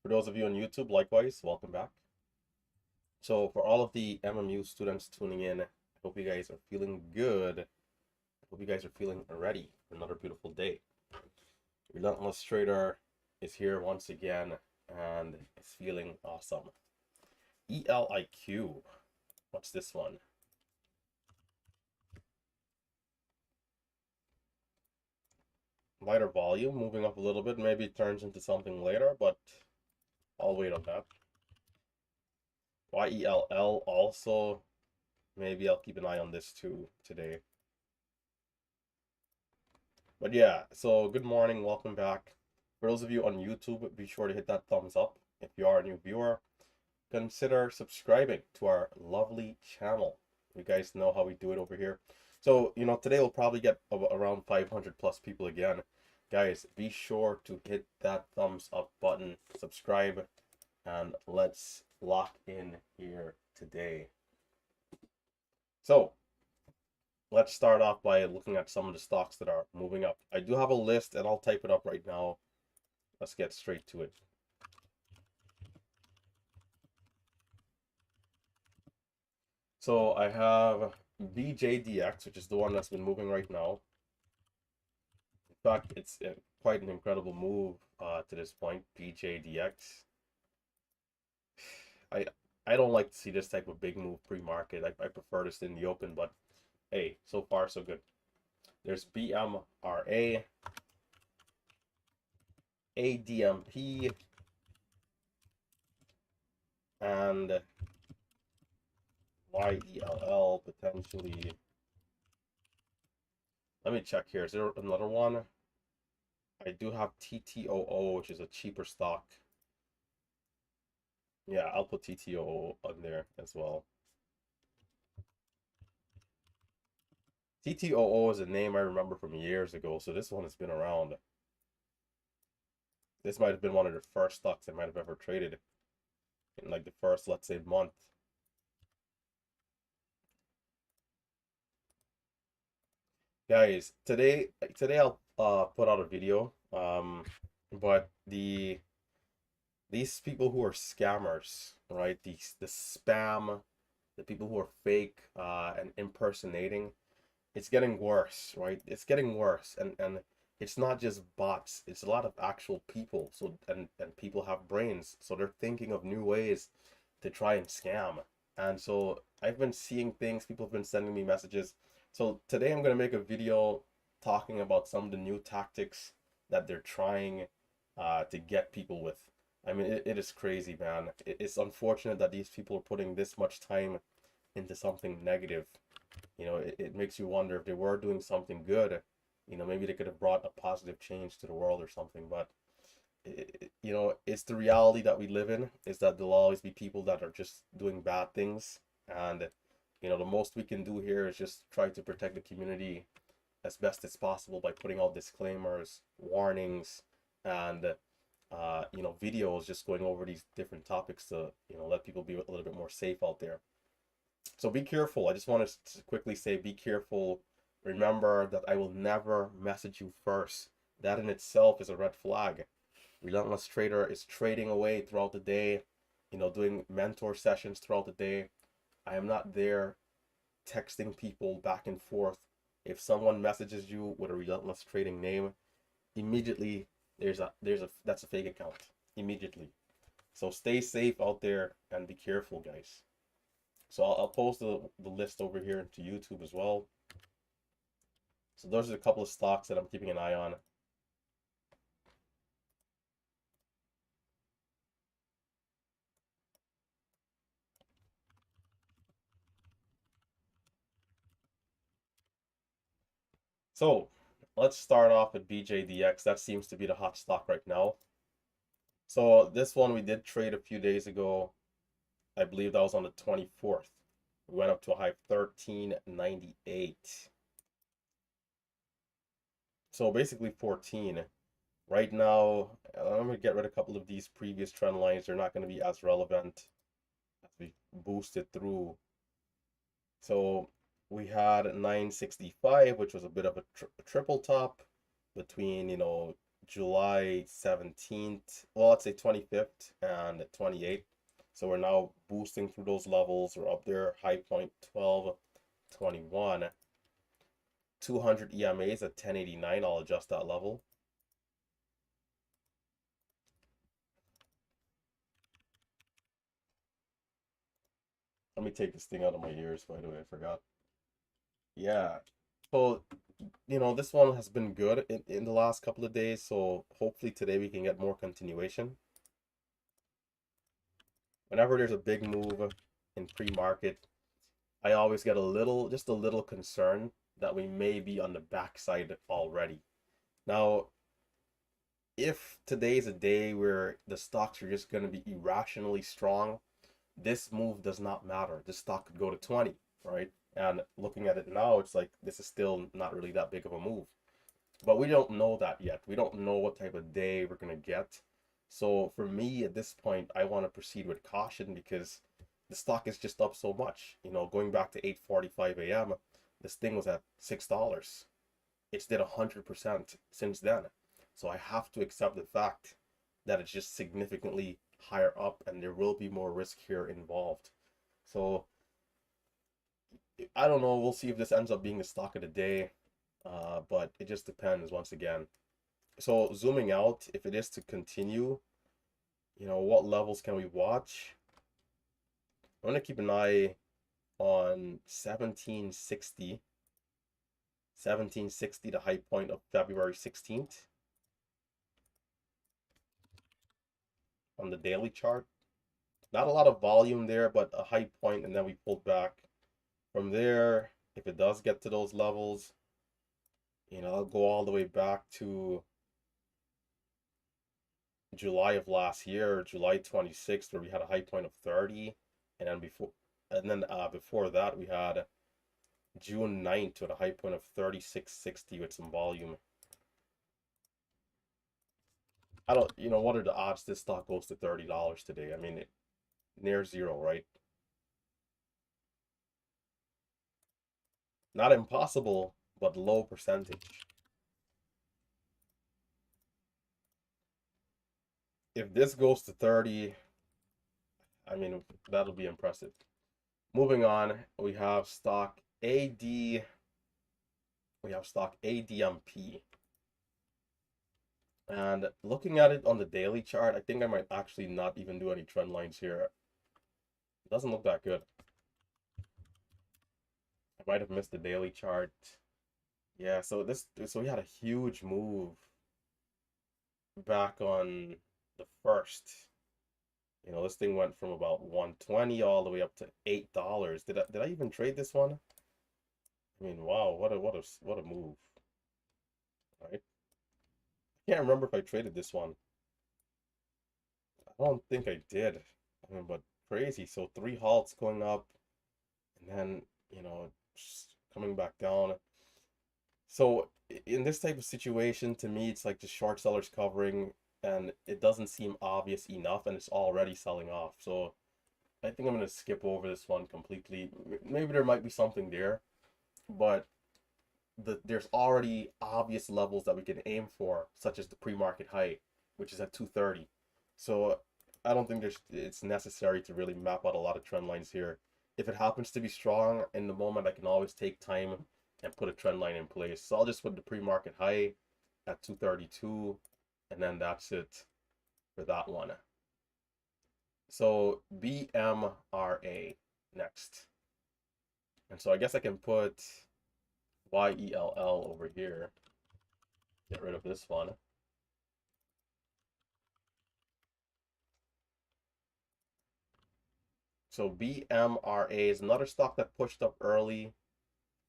For those of you on YouTube, likewise, welcome back. So for all of the MMU students tuning in, I hope you guys are feeling good. I hope you guys are feeling ready for another beautiful day. Relentless Trader is here once again and is feeling awesome. ELIQ. What's this one? Lighter volume, moving up a little bit. Maybe it turns into something later, but I'll wait on that. YELL also. Maybe I'll keep an eye on this too today. But yeah, so good morning, welcome back. For those of you on YouTube, be sure to hit that thumbs up. If you are a new viewer, consider subscribing to our lovely channel. You guys know how we do it over here. So, today we'll probably get around 500 plus people again. Guys, be sure to hit that thumbs up button, subscribe, and let's lock in here today. So, let's start off by looking at some of the stocks that are moving up. I do have a list and I'll type it up right now. Let's get straight to it. So I have BJDX, which is the one that's been moving right now. In fact, it's quite an incredible move to this point, BJDX. I don't like to see this type of big move pre-market. I prefer this in the open, but hey, so far so good. There's BMRA, ADMP, and YELL potentially. Let me check here. Is there another one? I do have TTOO, which is a cheaper stock. Yeah, I'll put TTOO on there as well. TTOO is a name I remember from years ago, so this one has been around. This might have been one of the first stocks I might have ever traded in like the first, let's say, month. Guys, today I'll put out a video. But these people who are scammers, right? The spam, the people who are fake and impersonating, it's getting worse, right? It's getting worse, and it's not just bots. It's a lot of actual people. So and people have brains, so they're thinking of new ways to try and scam. And so I've been seeing things. People have been sending me messages. So today I'm gonna make a video talking about some of the new tactics that they're trying to get people with. I mean, it is crazy, man. It's unfortunate that these people are putting this much time into something negative. It makes you wonder if they were doing something good, maybe they could have brought a positive change to the world or something. But, it's the reality that we live in, is that there'll always be people that are just doing bad things. And, the most we can do here is just try to protect the community as best as possible by putting out disclaimers, warnings, and videos just going over these different topics to let people be a little bit more safe out there. So be careful. I just want to quickly say, be careful. Remember that I will never message you first. That in itself is a red flag. Relentless Trader is trading away throughout the day, doing mentor sessions throughout the day. I am not there texting people back and forth. If someone messages you with a Relentless Trading name, immediately that's a fake account. Immediately. So stay safe out there and be careful, guys. So I'll post the list over here into YouTube as well. So those are a couple of stocks that I'm keeping an eye on. So let's start off with BJDX. That seems to be the hot stock right now. So this one we did trade a few days ago. I believe that was on the 24th. We went up to a high of 1398. So basically 14. Right now, I'm going to get rid of a couple of these previous trend lines. They're not going to be as relevant as we boosted through. So we had 965, which was a bit of a triple top between, July 17th, well, let's say 25th and 28th. So we're now boosting through those levels. We're up there, high point 12.21. 200 EMAs at 1089. I'll adjust that level. Let me take this thing out of my ears, by the way, I forgot. Yeah. So, this one has been good in the last couple of days, so hopefully today we can get more continuation. Whenever there's a big move in pre-market, I always get just a little concerned that we may be on the backside already. Now, if today's a day where the stocks are just going to be irrationally strong, this move does not matter. This stock could go to 20, right? And looking at it now, it's like this is still not really that big of a move. But we don't know that yet. We don't know what type of day we're going to get. So for me at this point, I want to proceed with caution because the stock is just up so much. Going back to 8:45 a.m., this thing was at $6. It's did 100% since then. So I have to accept the fact that it's just significantly higher up and there will be more risk here involved. So I don't know. We'll see if this ends up being the stock of the day. But it just depends once again. So zooming out, if it is to continue, what levels can we watch? I'm going to keep an eye on 1760. 1760, the high point of February 16th. On the daily chart. Not a lot of volume there, but a high point, and then we pulled back. From there, if it does get to those levels, I'll go all the way back to July of last year, July 26th, where we had a high point of 30, and then before that we had June 9th with a high point of 36.60 with some volume. I don't, what are the odds this stock goes to $30 today? I mean, near zero, right? Not impossible, but low percentage. If this goes to 30, I mean, that'll be impressive. Moving on, we have stock AD. We have stock ADMP. And looking at it on the daily chart, I think I might actually not even do any trend lines here. It doesn't look that good. I might have missed the daily chart. Yeah, so we had a huge move back on the 1st. This thing went from about 120 all the way up to $8. Did I even trade this one? I mean, wow, what a move. Right? I can't remember if I traded this one. I don't think I did. I mean, but crazy. So 3 halts going up and then, just coming back down. So in this type of situation, to me, it's like the short sellers covering and it doesn't seem obvious enough and it's already selling off. So I think I'm going to skip over this one completely. Maybe there might be something there, but there's already obvious levels that we can aim for, such as the pre-market high, which is at 230. So I don't think it's necessary to really map out a lot of trend lines here. If it happens to be strong in the moment, I can always take time and put a trend line in place. So I'll just put the pre-market high at 232, and then that's it for that one. So BMRA next. And so I guess I can put YELL over here. Get rid of this one. So BMRA is another stock that pushed up early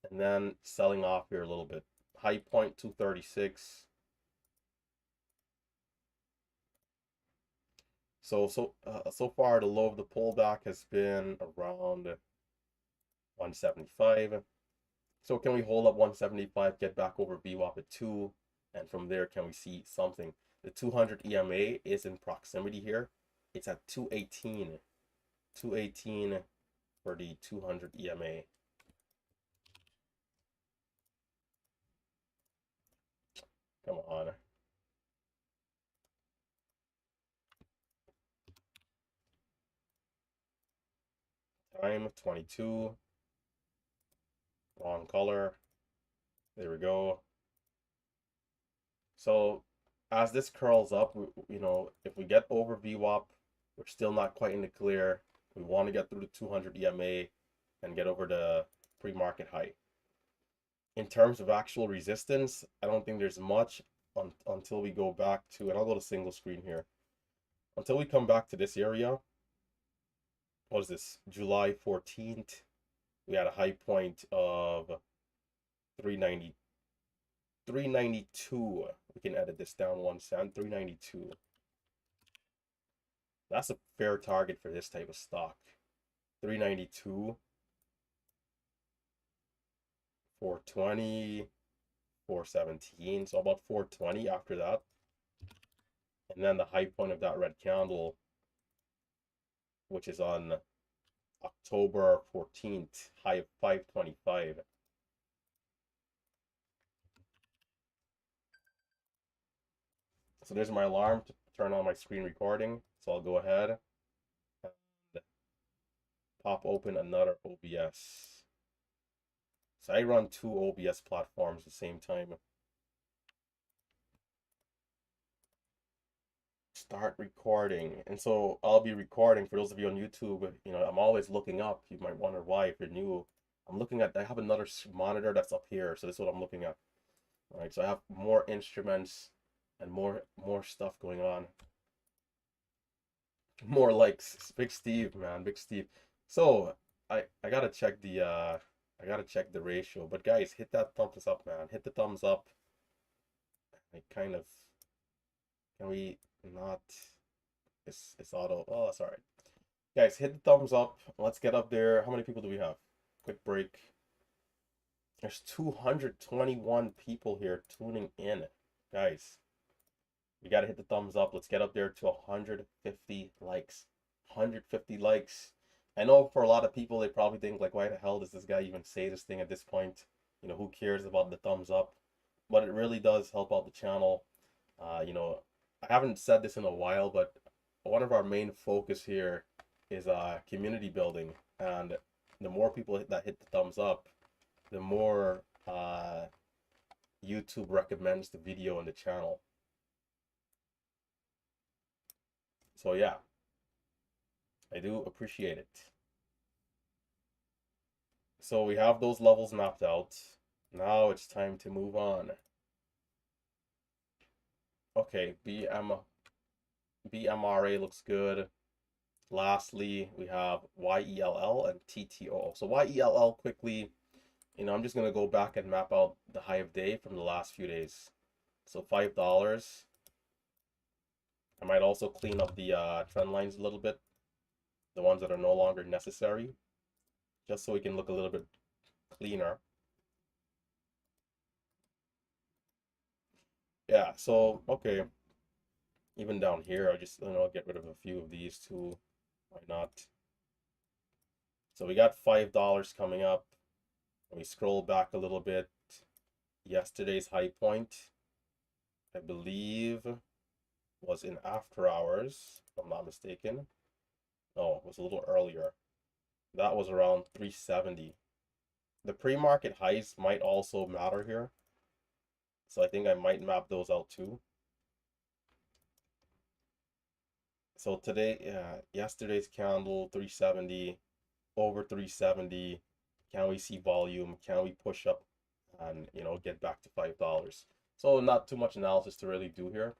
and then selling off here a little bit. High point 236. So far the low of the pullback has been around 175. So can we hold up 175, get back over VWAP at 2, and from there can we see something? The 200 EMA is in proximity here. It's at 218. 218 for the 200 EMA. Come on. Time 22. Wrong color. There we go. So as this curls up, you know, if we get over VWAP, we're still not quite in the clear. We want to get through the 200 EMA and get over the pre-market high. In terms of actual resistance, I don't think there's much until we go back to, and I'll go to single screen here. Until we come back to this area, what is this? July 14th, we had a high point of 390, 392. We can edit this down 1 cent, 392. That's a fair target for this type of stock. 392, 420, 417. So about 420 after that. And then the high point of that red candle, which is on October 14th, high of 525. So there's my alarm to turn on my screen recording. So I'll go ahead and pop open another OBS. So I run 2 OBS platforms at the same time. Start recording. And so I'll be recording. For those of you on YouTube, you know, I'm always looking up. You might wonder why if you're new. I'm looking at, I have another monitor that's up here. So this is what I'm looking at. All right, so I have more instruments and more stuff going on. More likes. Big Steve, man, Big Steve. So I gotta check the ratio. But guys, hit that thumbs up, man. Hit the thumbs up. I kind of, can we not, it's auto. Oh, that's all right. Guys, hit the thumbs up. Let's get up there. How many people do we have? Quick break. There's 221 people here tuning in. Guys, we got to hit the thumbs up. Let's get up there to 150 likes. 150 likes. I know for a lot of people, they probably think, like, why the hell does this guy even say this thing at this point? You know, who cares about the thumbs up? But it really does help out the channel. You know, I haven't said this in a while, but one of our main focus here is community building. And the more people that hit the thumbs up, the more YouTube recommends the video on the channel. So yeah, I do appreciate it. So we have those levels mapped out. Now it's time to move on. Okay, BMRA looks good. Lastly, we have YELL and TTOO. So YELL quickly, you know, I'm just going to go back and map out the high of day from the last few days. So $5. I might also clean up the trend lines a little bit, the ones that are no longer necessary, just so we can look a little bit cleaner. Yeah, so, okay. Even down here, I just, you know, get rid of a few of these too. Why not? So we got $5 coming up. We scroll back a little bit. Yesterday's high point, I believe, was in after hours, if I'm not mistaken. No, it was a little earlier. That was around 370. The pre-market highs might also matter here. So I think I might map those out too. So today, yesterday's candle, 370, over 370. Can we see volume? Can we push up and, you know, get back to $5? So not too much analysis to really do here.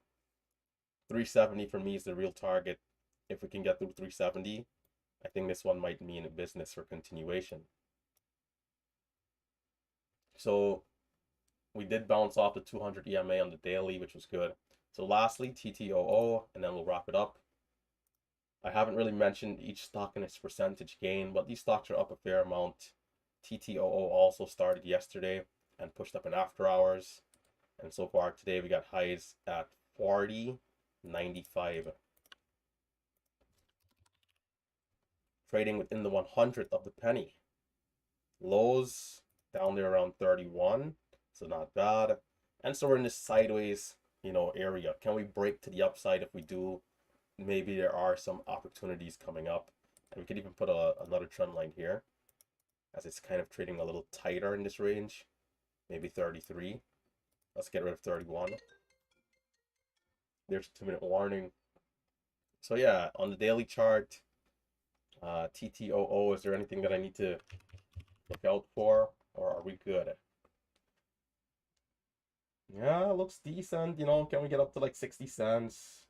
370 for me is the real target. If we can get through 370, I think this one might mean a business for continuation. So we did bounce off the 200 EMA on the daily, which was good. So lastly, TTOO, and then we'll wrap it up. I haven't really mentioned each stock and its percentage gain, but these stocks are up a fair amount. TTOO also started yesterday and pushed up in after hours. And so far today we got highs at 40.95. Trading within the 100th of the penny. Lows down there around 31, so not bad. And so we're in this sideways, you know, area. Can we break to the upside? If we do, maybe there are some opportunities coming up. And we could even put another trend line here, as it's kind of trading a little tighter in this range. Maybe 33. Let's get rid of 31. There's a 2-minute warning. So yeah, on the daily chart, TTOO, is there anything that I need to look out for, or are we good? Yeah, looks decent. Can we get up to like 60 cents?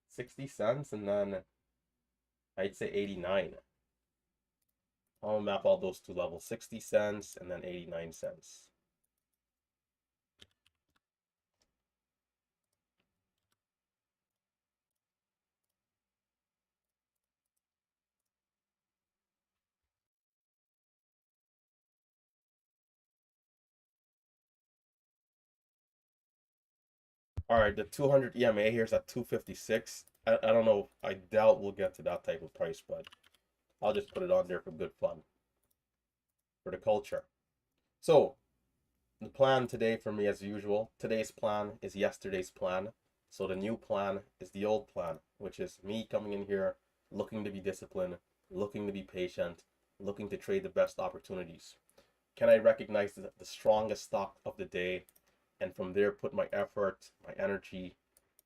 60 cents, and then I'd say 89. I'll map all those two levels, 60 cents and then 89 cents. All right, the 200 EMA here is at 256. I don't know. I doubt we'll get to that type of price, but I'll just put it on there for good fun, for the culture. So the plan today for me, as usual, today's plan is yesterday's plan. So the new plan is the old plan, which is me coming in here, looking to be disciplined, looking to be patient, looking to trade the best opportunities. Can I recognize the strongest stock of the day, and from there put my effort, my energy,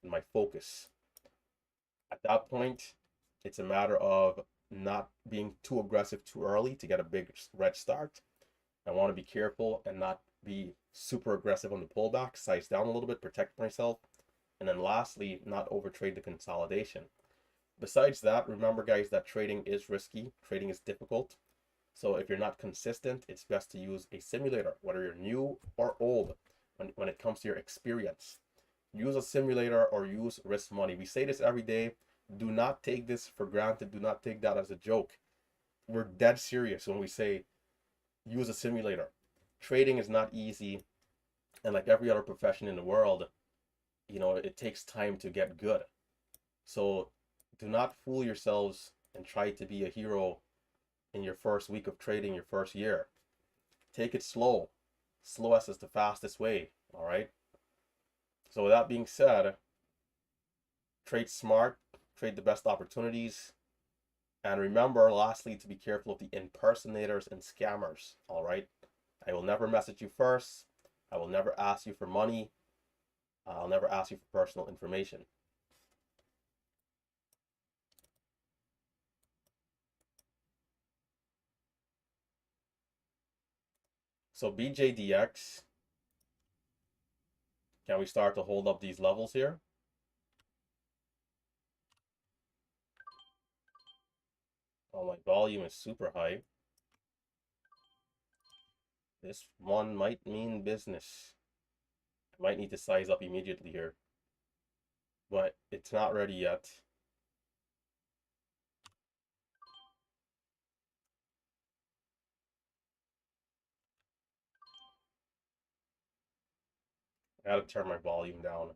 and my focus? At that point, it's a matter of not being too aggressive too early to get a big red start. I want to be careful and not be super aggressive on the pullback, size down a little bit, protect myself. And then lastly, not overtrade the consolidation. Besides that, remember guys that trading is risky, trading is difficult. So if you're not consistent, it's best to use a simulator, whether you're new or old, when it comes to your experience. Use a simulator or use risk money. We say this every day. Do not take this for granted. Do not take that as a joke. We're dead serious when we say use a simulator. Trading is not easy, and like every other profession in the world, it takes time to get good. So do not fool yourselves and try to be a hero in your first week of trading, your first year. Take it slow. Slowest is the fastest way, all right? So with that being said, trade smart, trade the best opportunities, and remember, lastly, to be careful of the impersonators and scammers, all right? I will never message you first. I will never ask you for money. I'll never ask you for personal information. So BJDX, can we start to hold up these levels here? Oh, my volume is super high. This one might mean business. I might need to size up immediately here, but it's not ready yet. I gotta turn my volume down.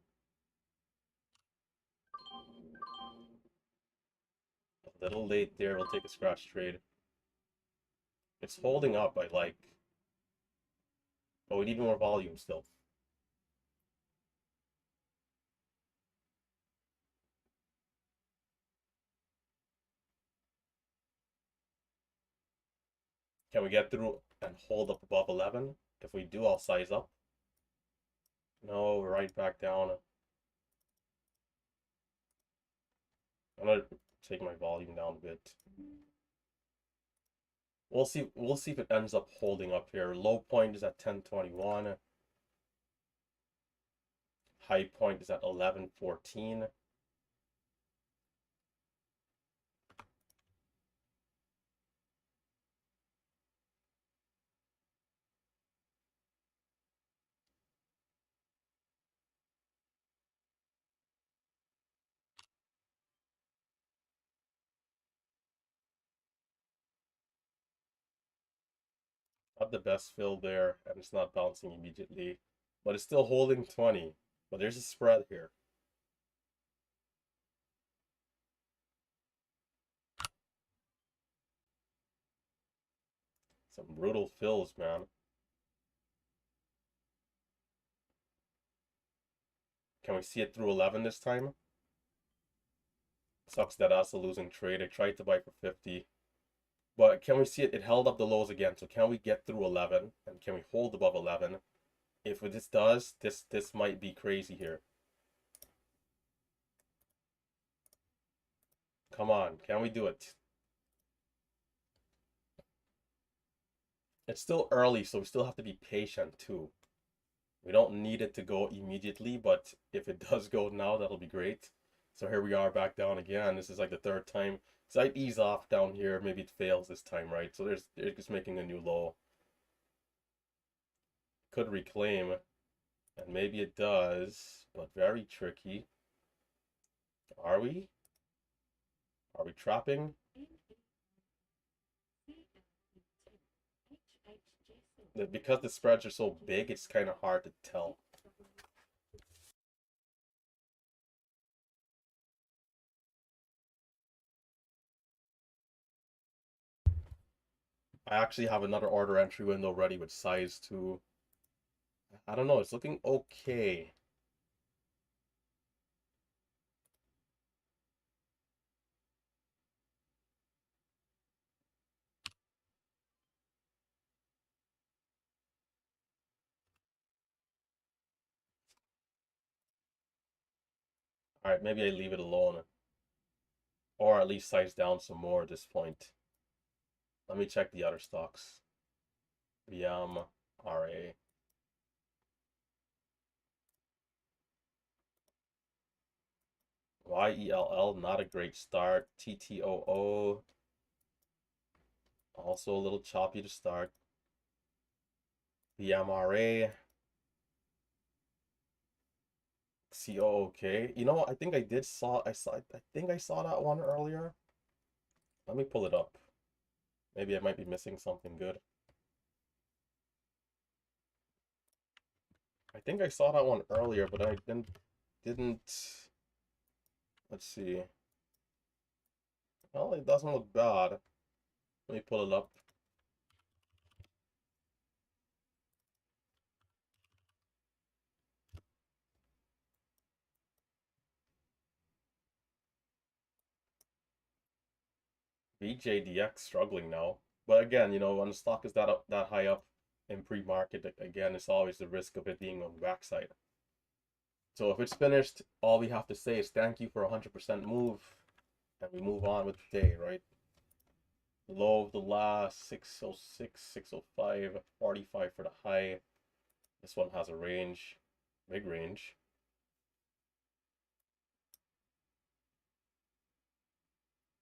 A little late there. We'll take a scratch trade. It's holding up, I like. But we need more volume still. Can we get through and hold up above 11? If we do, I'll size up. No, we're right back down. I'm gonna take my volume down a bit. We'll see if it ends up holding up here. Low point is at 1021. High point is at 1114. Not the best fill there, and it's not bouncing immediately, but it's still holding 20. But there's a spread here. Some brutal fills, man. Can we see it through 11 this time? Sucks that that's a losing trade. I tried to buy for 50. But can we see it? It held up the lows again. So can we get through 11? And can we hold above 11? If this does, this might be crazy here. Come on, can we do it? It's still early, so we still have to be patient too. We don't need it to go immediately, but if it does go now, that'll be great. So here we are back down again. This is like the third time. So I'd ease off down here. Maybe it fails this time, right? So it's just making a new low. Could reclaim, and maybe it does, but very tricky. Are we? Are we trapping? Because the spreads are so big, it's kind of hard to tell. I actually have another order entry window ready with size 2. I don't know, it's looking okay. Alright, maybe I leave it alone. Or at least size down some more at this point. Let me check the other stocks. BMRA. YELL, not a great start. TTOO, also a little choppy to start. BMRA. COOK. You know, I think I think I saw that one earlier. Let me pull it up. Maybe I might be missing something good. I think I saw that one earlier, but I didn't. Let's see. Well, it doesn't look bad. Let me pull it up. BJDX struggling now. But again, you know, when the stock is that high up in pre-market, again, it's always the risk of it being on the backside. So if it's finished, all we have to say is thank you for 100% move, and we move on with the day, right? Low of the last 606, 605, 45 for the high. This one has a range, big range.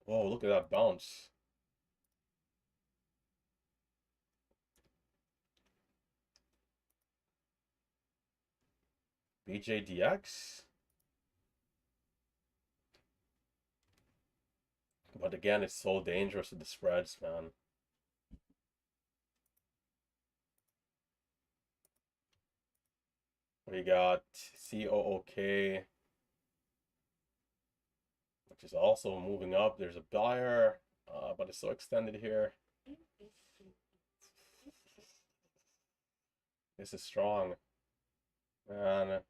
Whoa, look at that bounce. BJDX. But again, it's so dangerous with the spreads, man. We got COOK, which is also moving up. There's a buyer, but it's so extended here. This is strong. Man,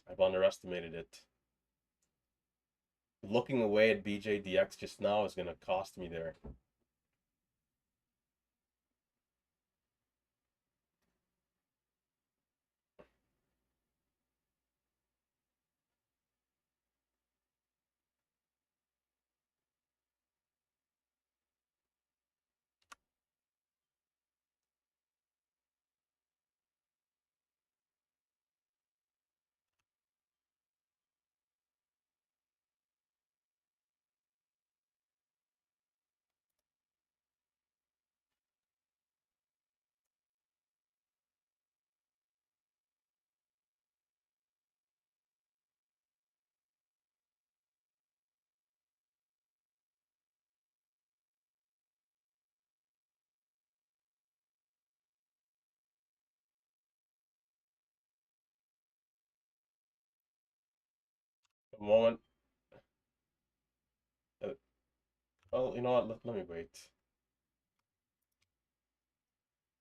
I've underestimated it. Looking away at BJDX just now is going to cost me there. The moment. Oh, you know what? Let me wait.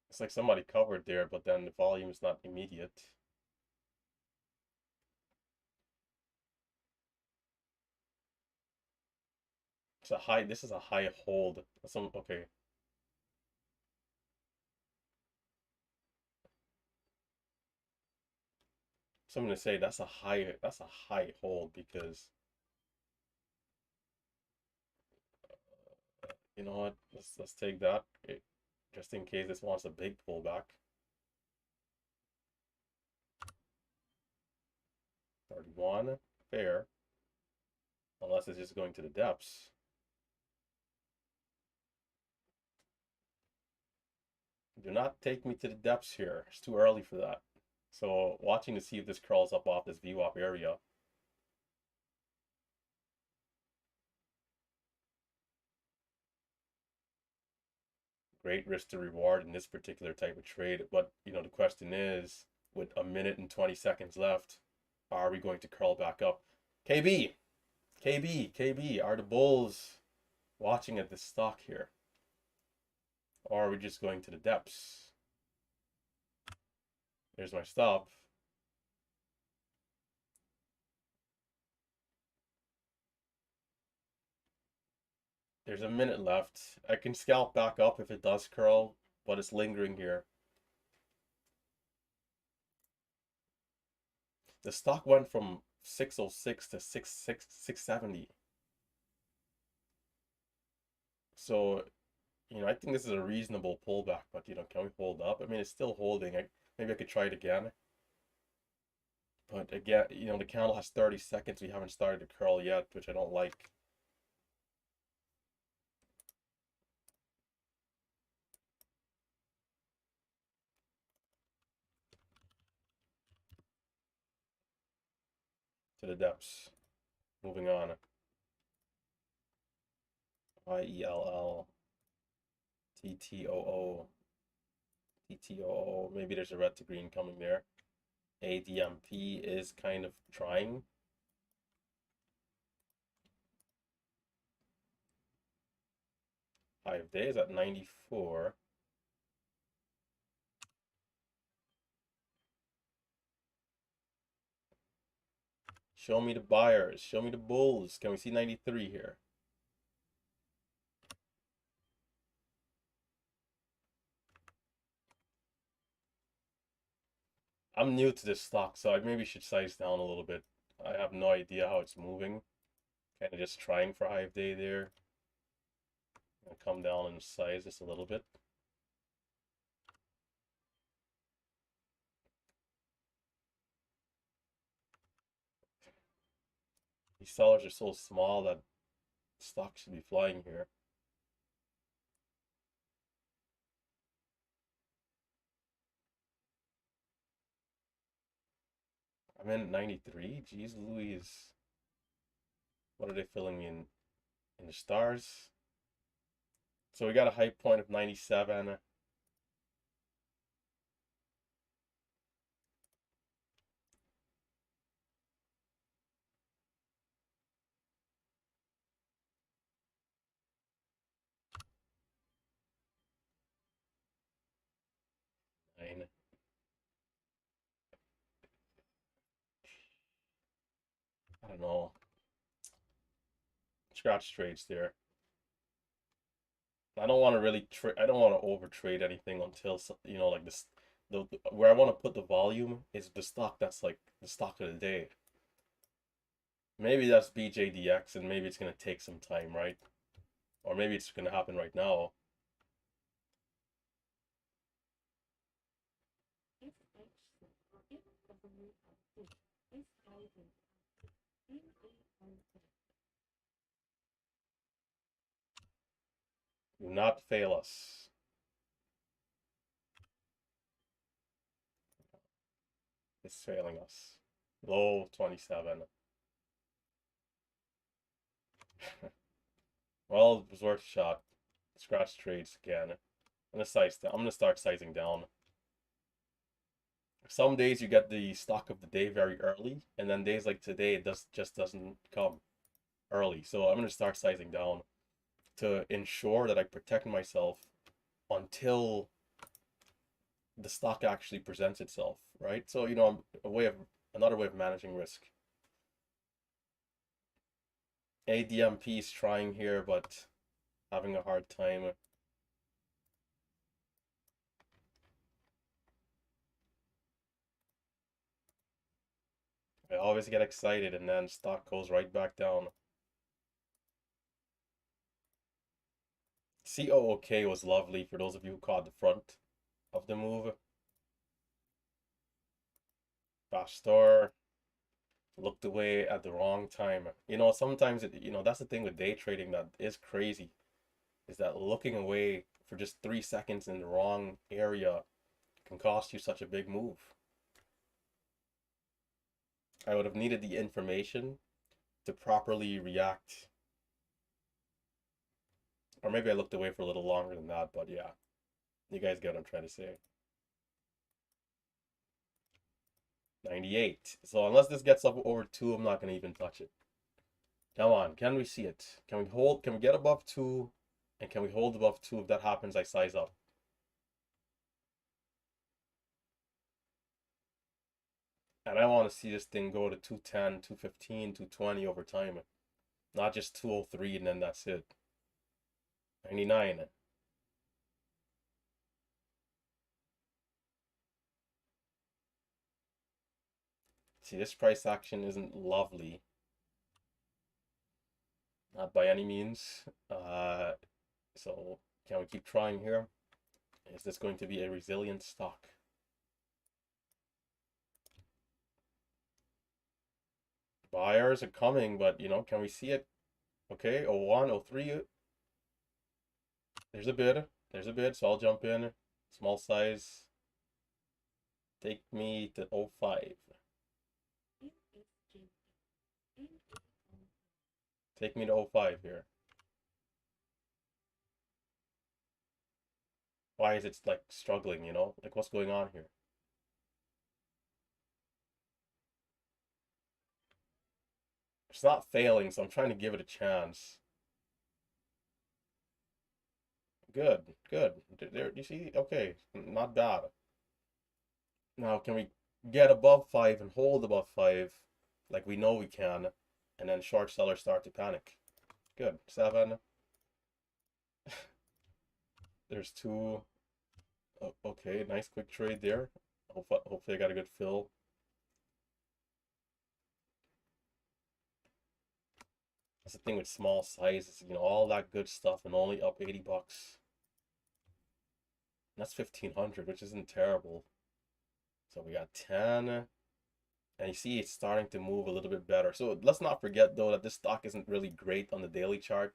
It's like somebody covered there, but then the volume is not immediate. It's a high, this is a high hold. Some, okay. So I'm gonna say that's a high hold because you know what? Let's take that just in case this wants a big pullback. 31, fair. Unless it's just going to the depths. Do not take me to the depths here. It's too early for that. So watching to see if this crawls up off this VWAP area. Great risk to reward in this particular type of trade. But you know, the question is, with a minute and 20 seconds left, are we going to curl back up? KB, KB, are the bulls watching at this stock here? Or are we just going to the depths? There's my stop. There's a minute left. I can scalp back up if it does curl, but it's lingering here. The stock went from 606 to 670. So, you know, I think this is a reasonable pullback, but you know, can we hold up? I mean, it's still holding. Maybe I could try it again. But again, you know, the candle has 30 seconds. We haven't started to curl yet, which I don't like. To the depths. Moving on. YELL. TTOO. TTOO. Maybe there's a red to green coming there. ADMP is kind of trying. High of days at 94. Show me the buyers. Show me the bulls. Can we see 93 here? I'm new to this stock, so I maybe should size down a little bit. I have no idea how it's moving. Kind of just trying for high of day there. I'll come down and size this a little bit. These sellers are so small that stock should be flying here. I'm in at 93. Jeez Louise. What are they filling me in the stars? So we got a high point of 97. Nine. I don't know. Scratch trades there. I don't want to really trade. I don't want to over trade anything until you know, like this. Where I want to put the volume is the stock that's like the stock of the day. Maybe that's BJDX, and maybe it's gonna take some time, right? Or maybe it's gonna happen right now. Do not fail us. It's failing us. Low 27. Well, it was worth a shot. Scratch trades again. I'm gonna start sizing down. Some days you get the stock of the day very early, and then days like today it just doesn't come early. So I'm gonna start sizing down to ensure that I protect myself until the stock actually presents itself, right? So you know, another way of managing risk. ADMP is trying here, but having a hard time. I always get excited and then stock goes right back down. COOK was lovely for those of you who caught the front of the move. Pastor looked away at the wrong time. You know, sometimes that's the thing with day trading that is crazy, is that looking away for just 3 seconds in the wrong area can cost you such a big move. I would have needed the information to properly react. Or maybe I looked away for a little longer than that, but yeah. You guys get what I'm trying to say. 98. So unless this gets up over 2, I'm not going to even touch it. Come on, can we see it? Can we get above 2? And can we hold above 2? If that happens, I size up. And I want to see this thing go to 210, 215, 220 over time. Not just 203 and then that's it. 99. See, this price action isn't lovely. Not by any means. So can we keep trying here? Is this going to be a resilient stock? Buyers are coming, but can we see it? Okay, 01, 03. There's a bid. There's a bid, so I'll jump in. Small size. Take me to 05. Take me to 05 here. Why is it like struggling, Like what's going on here? It's not failing, so I'm trying to give it a chance. Good, good. There, you see? Okay, not bad. Now, can we get above 5 and hold above 5 like we know we can, and then short sellers start to panic? Good. 7. There's 2. Oh, okay, nice quick trade there. Hopefully I got a good fill. That's the thing with small sizes, all that good stuff and only up 80 bucks. That's 1500, which isn't terrible. So we got 10. And you see it's starting to move a little bit better. So let's not forget though that this stock isn't really great on the daily chart.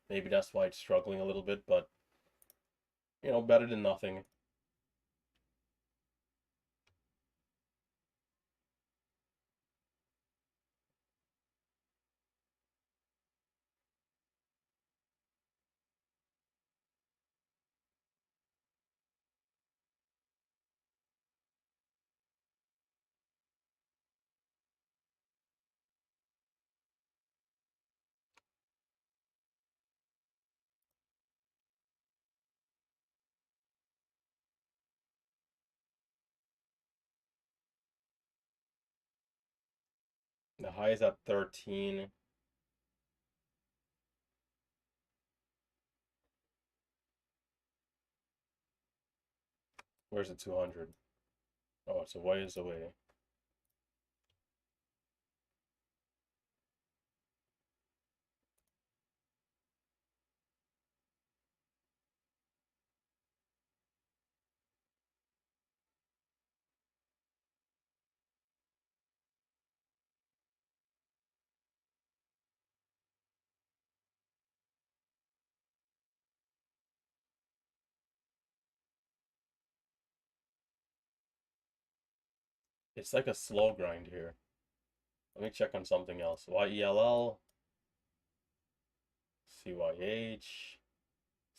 Maybe that's why it's struggling a little bit, but better than nothing. The high is at 13. Where's the 200? Oh, it's a ways away. It's like a slow grind here. Let me check on something else. YELL, CYH.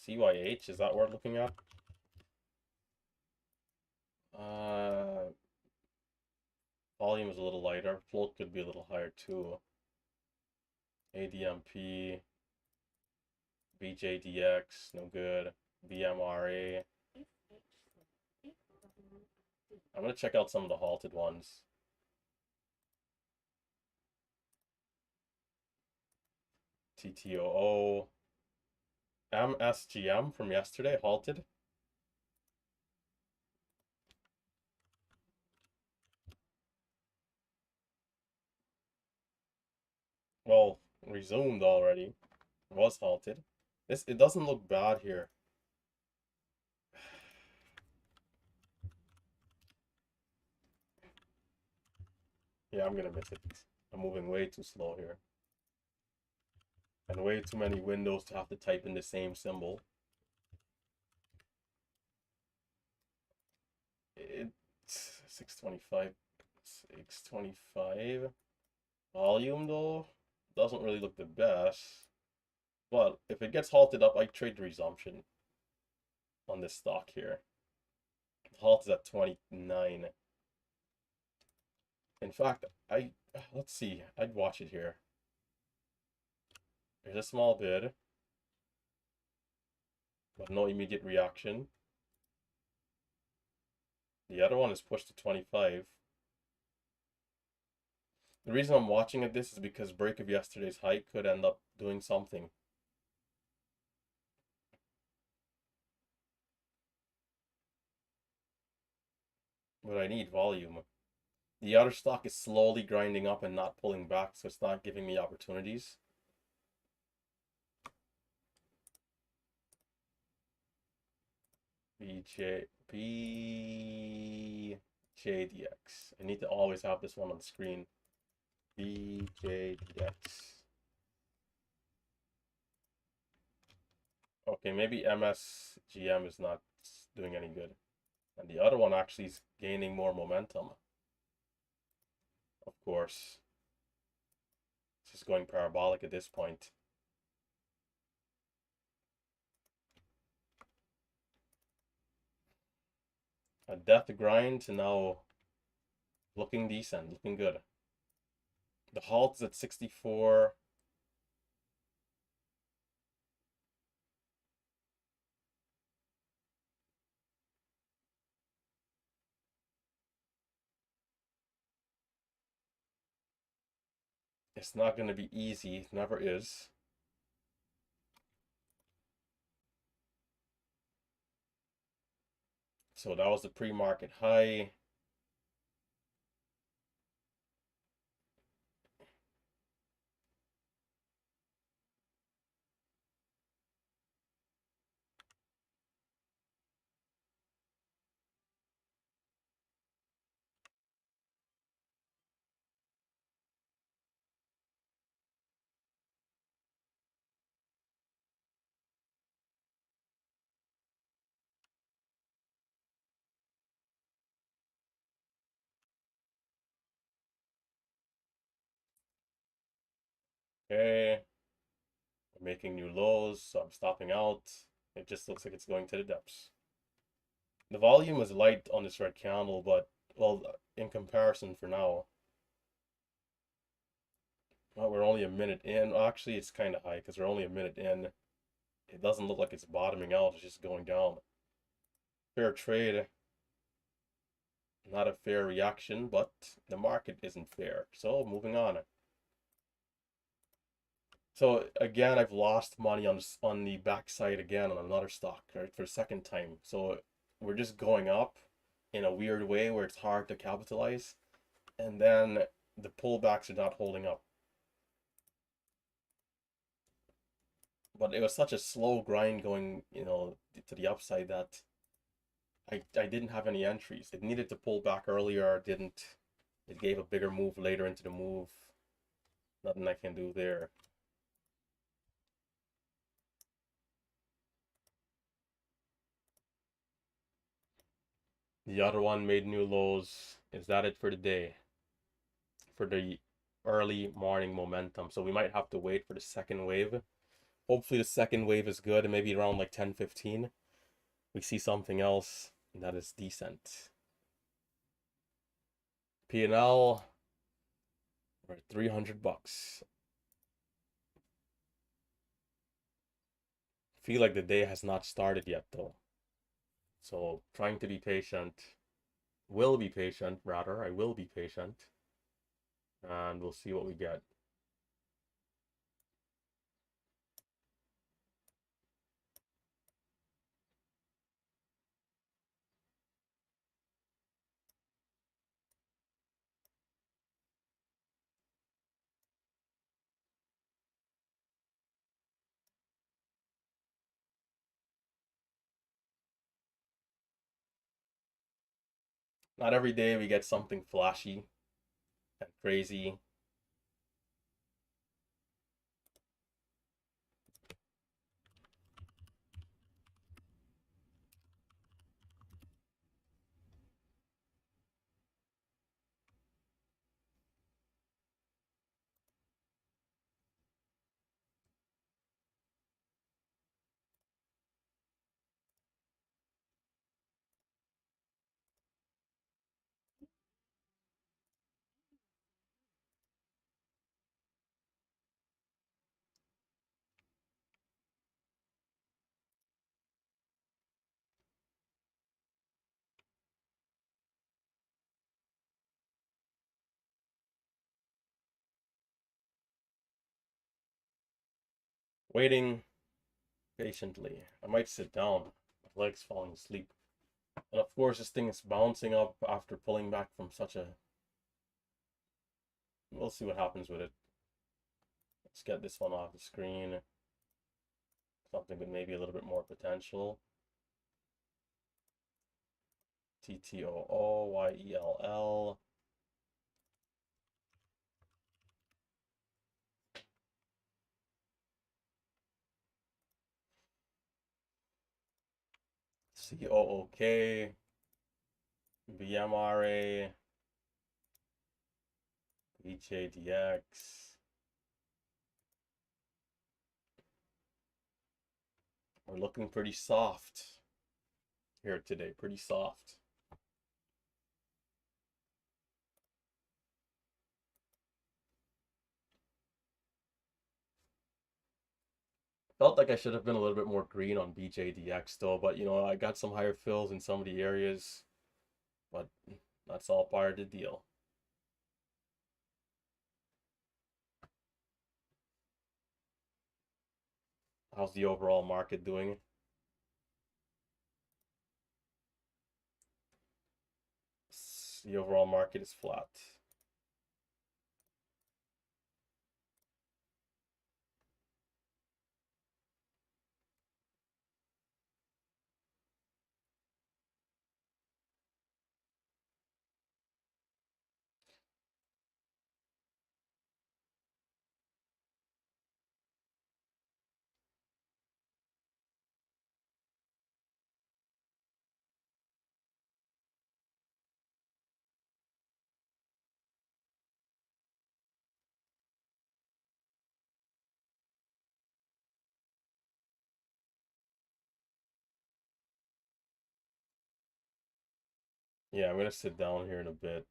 CYH, is that worth looking at? Volume is a little lighter. Float could be a little higher too. ADMP, BJDX, no good. BMRA. I'm gonna check out some of the halted ones. TTOO. MSGM from yesterday halted. Well, resumed already. Was halted. It doesn't look bad here. Yeah, I'm gonna miss it. I'm moving way too slow here. And way too many windows to have to type in the same symbol. It's 625. 625. Volume though doesn't really look the best. But if it gets halted up, I trade the resumption on this stock here. The halt is at 29. In fact, let's see. I'd watch it here. There's a small bid, but no immediate reaction. The other one is pushed to 25. The reason I'm watching at this is because break of yesterday's high could end up doing something. But I need volume. The other stock is slowly grinding up and not pulling back, so it's not giving me opportunities. BJDX. I need to always have this one on the screen. BJDX. Okay, maybe MSGM is not doing any good. And the other one actually is gaining more momentum. Of course. It's just going parabolic at this point. A death grind to now looking decent, looking good. The halt is at 64. It's not going to be easy. It never is. So that was the pre-market high. Okay. I'm making new lows, so I'm stopping out. It just looks like it's going to the depths. The volume is light on this red candle, but, well, in comparison for now, well, we're only a minute in. Actually, it's kind of high because we're only a minute in. It doesn't look like it's bottoming out. It's just going down. Fair trade. Not a fair reaction, but the market isn't fair. So moving on. So again, I've lost money on the backside again on another stock, right, for the second time. So we're just going up in a weird way where it's hard to capitalize, and then the pullbacks are not holding up. But it was such a slow grind going, to the upside that I didn't have any entries. It needed to pull back earlier, didn't. It gave a bigger move later into the move. Nothing I can do there. The other one made new lows. Is that it for the day? For the early morning momentum. So we might have to wait for the second wave. Hopefully the second wave is good, and maybe around like 10:15 we see something else that is decent. P&L, we're at $300. Feel like the day has not started yet though. So trying to be patient. Will be patient, rather. I will be patient. And we'll see what we get. Not every day we get something flashy and crazy. Waiting patiently. I might sit down. My legs falling asleep. And of course, this thing is bouncing up after pulling back from such a. We'll see what happens with it. Let's get this one off the screen. Something with maybe a little bit more potential. TTOO, YELL. COOK. BMRA. HADX. We're looking pretty soft here today, pretty soft. Felt like I should have been a little bit more green on BJDX though, but you know, I got some higher fills in some of the areas, but that's all part of the deal. How's the overall market doing? The overall market is flat. Yeah, I'm gonna sit down here in a bit.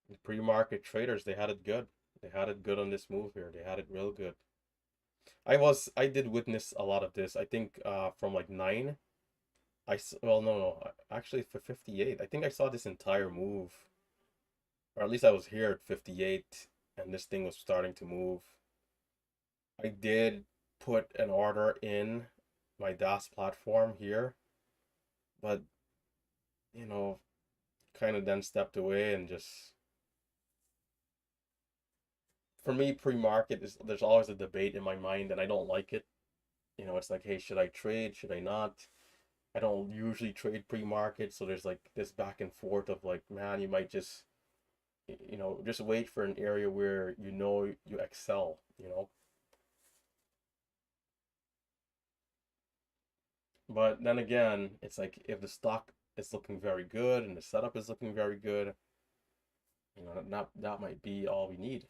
The pre-market traders, they had it good. They had it good on this move here. They had it real good. I did witness a lot of this. I think from like 9, well, no, actually for 58. I think I saw this entire move, or at least I was here at 58 and this thing was starting to move. I did put an order in my DAS platform here, but you know, kind of then stepped away and just, for me, pre-market is, there's always a debate in my mind and I don't like it. You know, it's like, hey, should I trade? Should I not? I don't usually trade pre-market, so there's like this back and forth of like, man, you might just, you know, just wait for an area where you know you excel, you know. But then again, it's like if the stock is looking very good and the setup is looking very good, you know, that might be all we need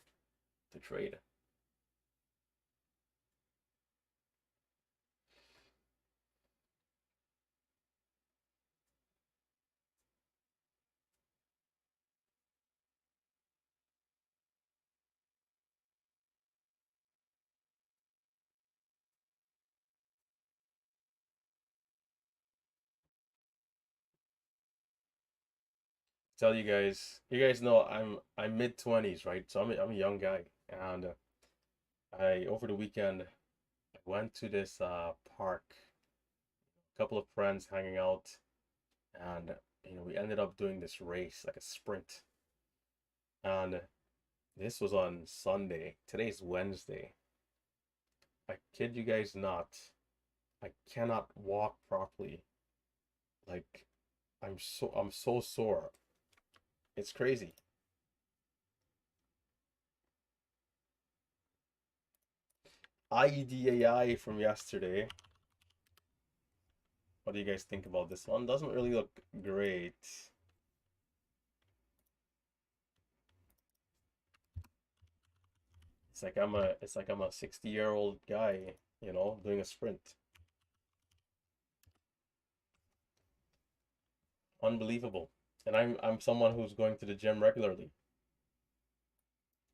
to trade. Tell you guys know I'm mid-20s, right? So I'm a young guy, and I over the weekend I went to this park, a couple of friends hanging out, and you know we ended up doing this race, like a sprint, and This was on Sunday. Today's Wednesday. I kid you guys not. I cannot walk properly. Like I'm so sore. It's crazy. IEDAI from yesterday. What do you guys think about this one? Doesn't really look great. It's like I'm a 60-year-old guy, doing a sprint. Unbelievable. And I'm someone who's going to the gym regularly.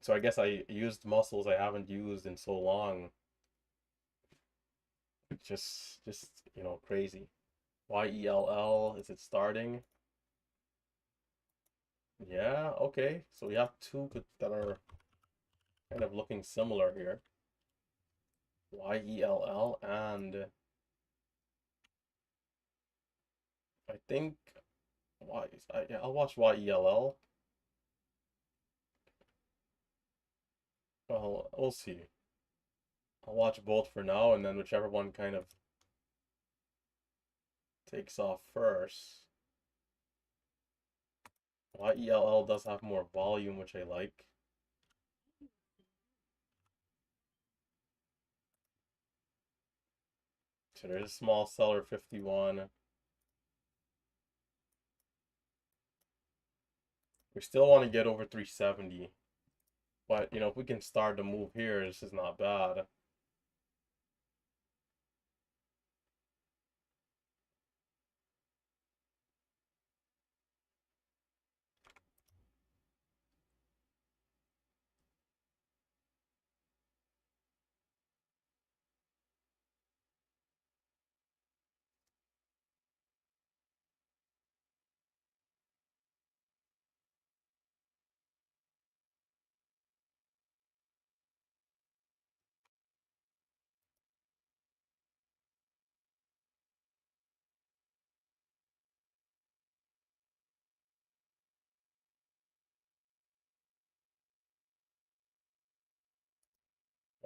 So I guess I used muscles I haven't used in so long. Just crazy. YELL, is it starting? Yeah, okay. So we have two that are kind of looking similar here. YELL and I think yeah, I'll watch YELL. Well, we'll see. I'll watch both for now, and then whichever one kind of takes off first. YELL does have more volume, which I like. So there's a small seller 51. We still want to get over 370. But, if we can start to move here, this is not bad.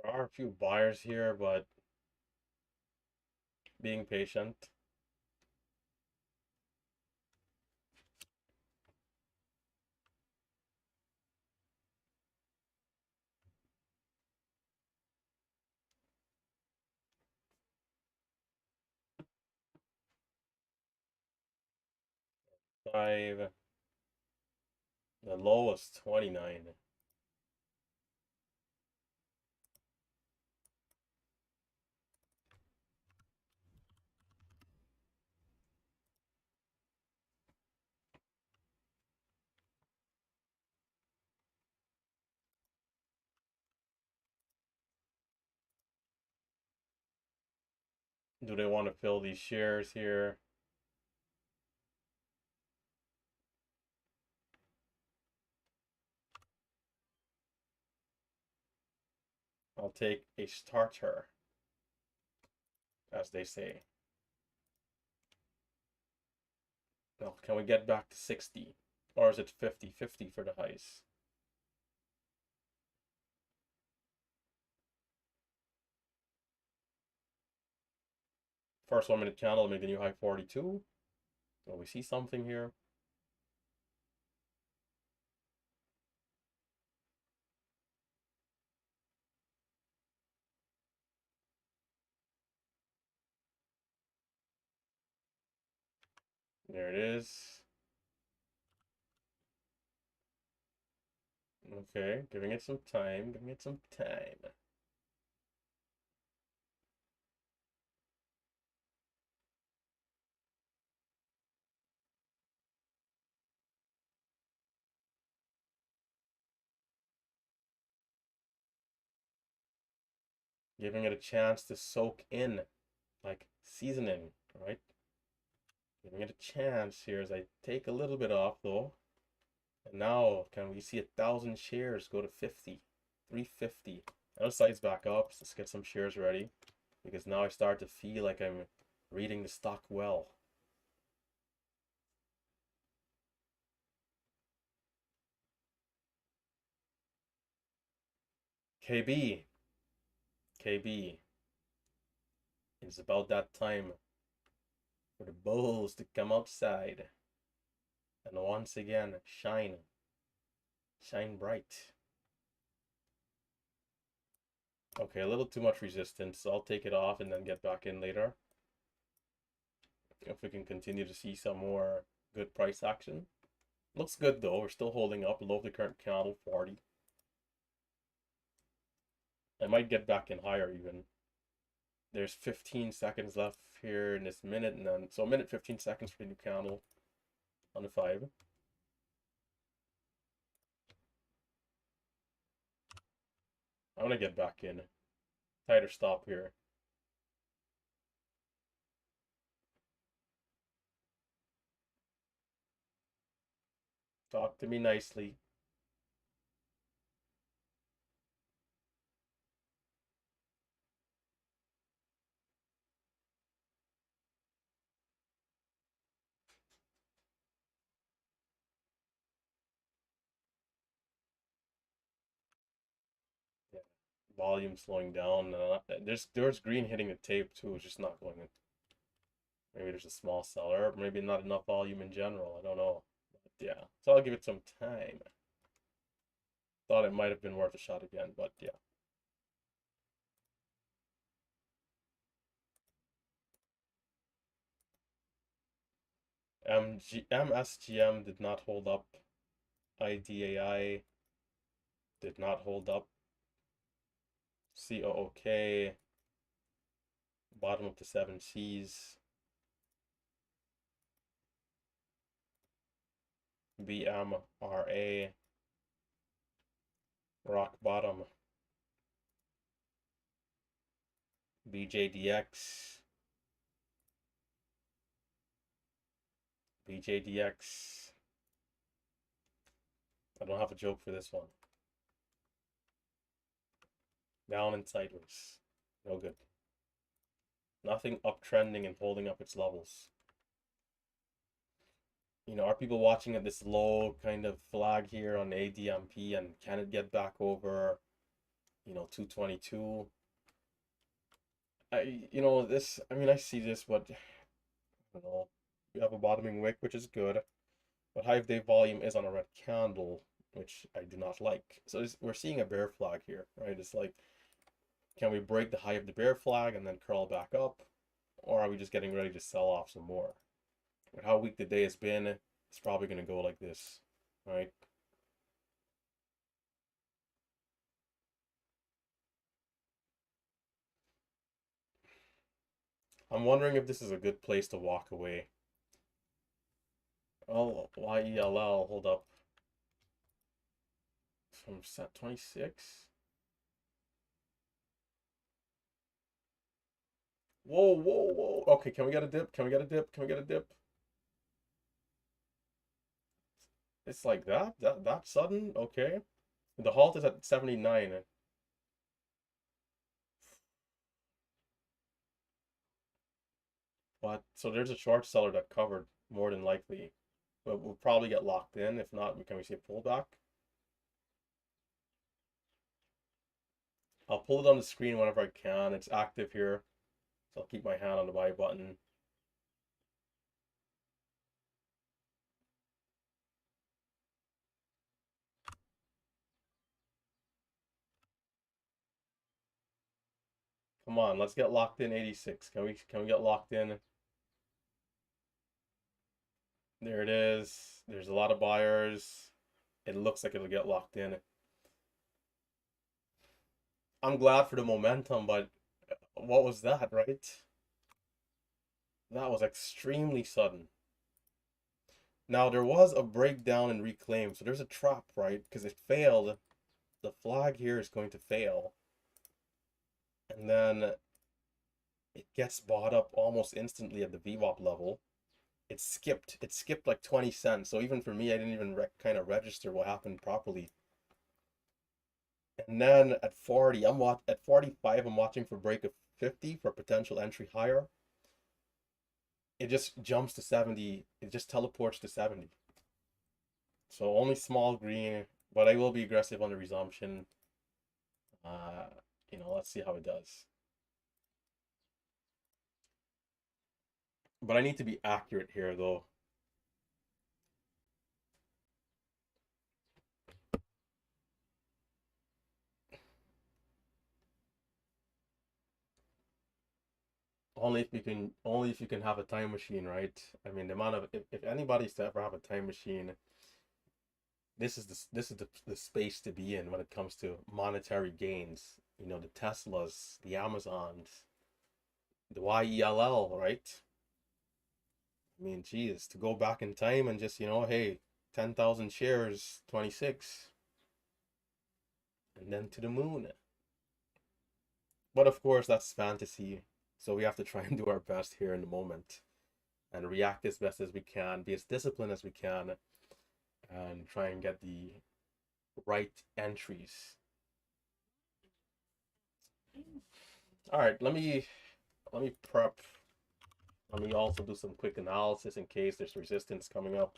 There are a few buyers here, but being patient. Five. The low was 29. Do they want to fill these shares here? I'll take a starter, as they say. Now, can we get back to 60? Or is it 50? 50 for the highs. First 1 minute candle, make the new high 42. Will we see something here? There it is. Okay, giving it some time, giving it some time. Giving it a chance to soak in, like seasoning, right? Giving it a chance here as I take a little bit off though. And now, can we see 1,000 shares go to 50? 350. Now the site's back up. So let's get some shares ready. Because now I start to feel like I'm reading the stock well. KB. KB. It's about that time for the bulls to come outside and once again shine. Shine bright. Okay, a little too much resistance, so I'll take it off and then get back in later. If we can continue to see some more good price action. Looks good though, we're still holding up below the current candle 40. I might get back in higher even. There's 15 seconds left here in this minute, and then so a minute 15 seconds for the new candle on the 5. I'm gonna get back in. Tighter stop here. Talk to me nicely. Yeah. Volume slowing down. There's green hitting the tape too. It's just not going in. Maybe there's a small seller. Maybe not enough volume in general. I don't know. But yeah. So I'll give it some time. Thought it might have been worth a shot again, but yeah. MSGM did not hold up. IDAI did not hold up. COOK, bottom of the 7 Cs. BMRA, rock bottom. BJDX, BJDX. I don't have a joke for this one. Down and sideways. No good. Nothing uptrending and holding up its levels. You know, are people watching at this low kind of flag here on ADMP, and can it get back over, 222? I see this, but I don't know. We have a bottoming wick, which is good, but high day volume is on a red candle, which I do not like. So we're seeing a bear flag here, right? It's like, can we break the high of the bear flag and then curl back up, or are we just getting ready to sell off some more? With how weak the day has been, it's probably going to go like this, right? I'm wondering if this is a good place to walk away. Oh, YELL, hold up. From set 26? Whoa, whoa, whoa. Okay, can we get a dip? Can we get a dip? Can we get a dip? It's like that? That sudden? Okay. The halt is at 79. But so there's a short seller that covered more than likely. But we'll probably get locked in. If not, can we see a pullback? I'll pull it on the screen whenever I can. It's active here. So I'll keep my hand on the buy button. Come on, let's get locked in 86. Can we get locked in? There it is. There's a lot of buyers. It looks like it'll get locked in. I'm glad for the momentum, but what was that, right? That was extremely sudden. Now, there was a breakdown and reclaim, so there's a trap, right? Because it failed. The flag here is going to fail. And then it gets bought up almost instantly at the VWAP level. It skipped like 20 cents. So even for me, I didn't even kind of register what happened properly. And then at 40, at 45, I'm watching for break of 50 for potential entry higher. It just jumps to 70. It just teleports to 70. So only small green, but I will be aggressive on the resumption. Uh, let's see how it does. But I need to be accurate here, though. Only if you can have a time machine, right? I mean, the amount of if anybody's to ever have a time machine, this is the space to be in when it comes to monetary gains. The Teslas, the Amazons, the YELL, right? I mean, geez, to go back in time and just, hey, 10,000 shares, 26, and then to the moon. But of course, that's fantasy. So we have to try and do our best here in the moment and react as best as we can, be as disciplined as we can, and try and get the right entries. All right, let me prep. Let me also do some quick analysis in case there's resistance coming up.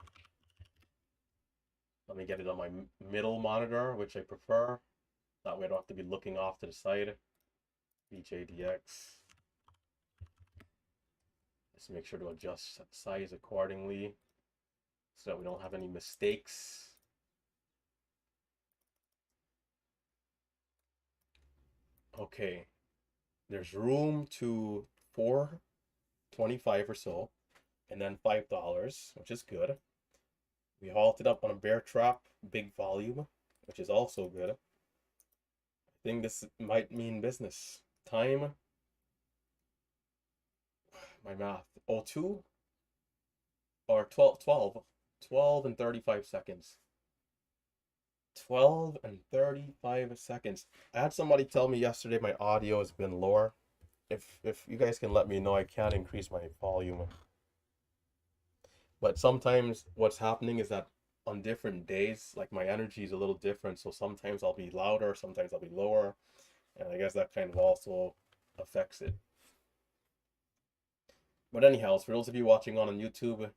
Let me get it on my middle monitor, which I prefer. That way I don't have to be looking off to the side. BJDX. Just make sure to adjust size accordingly so that we don't have any mistakes. Okay, there's room to 4.25 or so, and then $5, which is good. We halted up on a bear trap, big volume, which is also good. I think this might mean business. Time, my math, 02 or 12 and 35 seconds. 12 and 35 seconds. I had somebody tell me yesterday my audio has been lower. If you guys can let me know, I can increase my volume. But sometimes what's happening is that on different days, like my energy is a little different. So sometimes I'll be louder, sometimes I'll be lower. And I guess that kind of also affects it. But anyhow, for those of you watching on YouTube,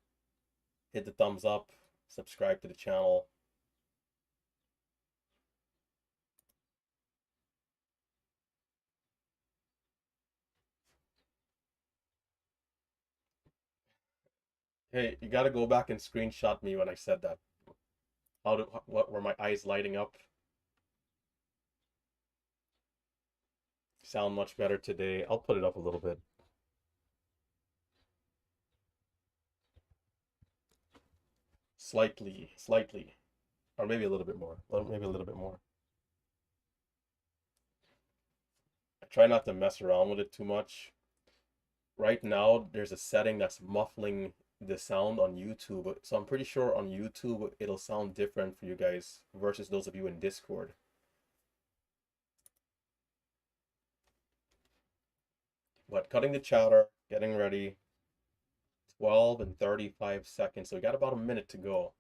hit the thumbs up, subscribe to the channel. Hey, you gotta go back and screenshot me when I said that. What were my eyes lighting up? Sound much better today. I'll put it up a little bit. Slightly, or maybe a little bit more. Maybe a little bit more. I try not to mess around with it too much. Right now, there's a setting that's muffling the sound on YouTube. So I'm pretty sure on YouTube it'll sound different for you guys versus those of you in Discord. But cutting the chatter, getting ready. 12 and 35 seconds. So we got about a minute to go.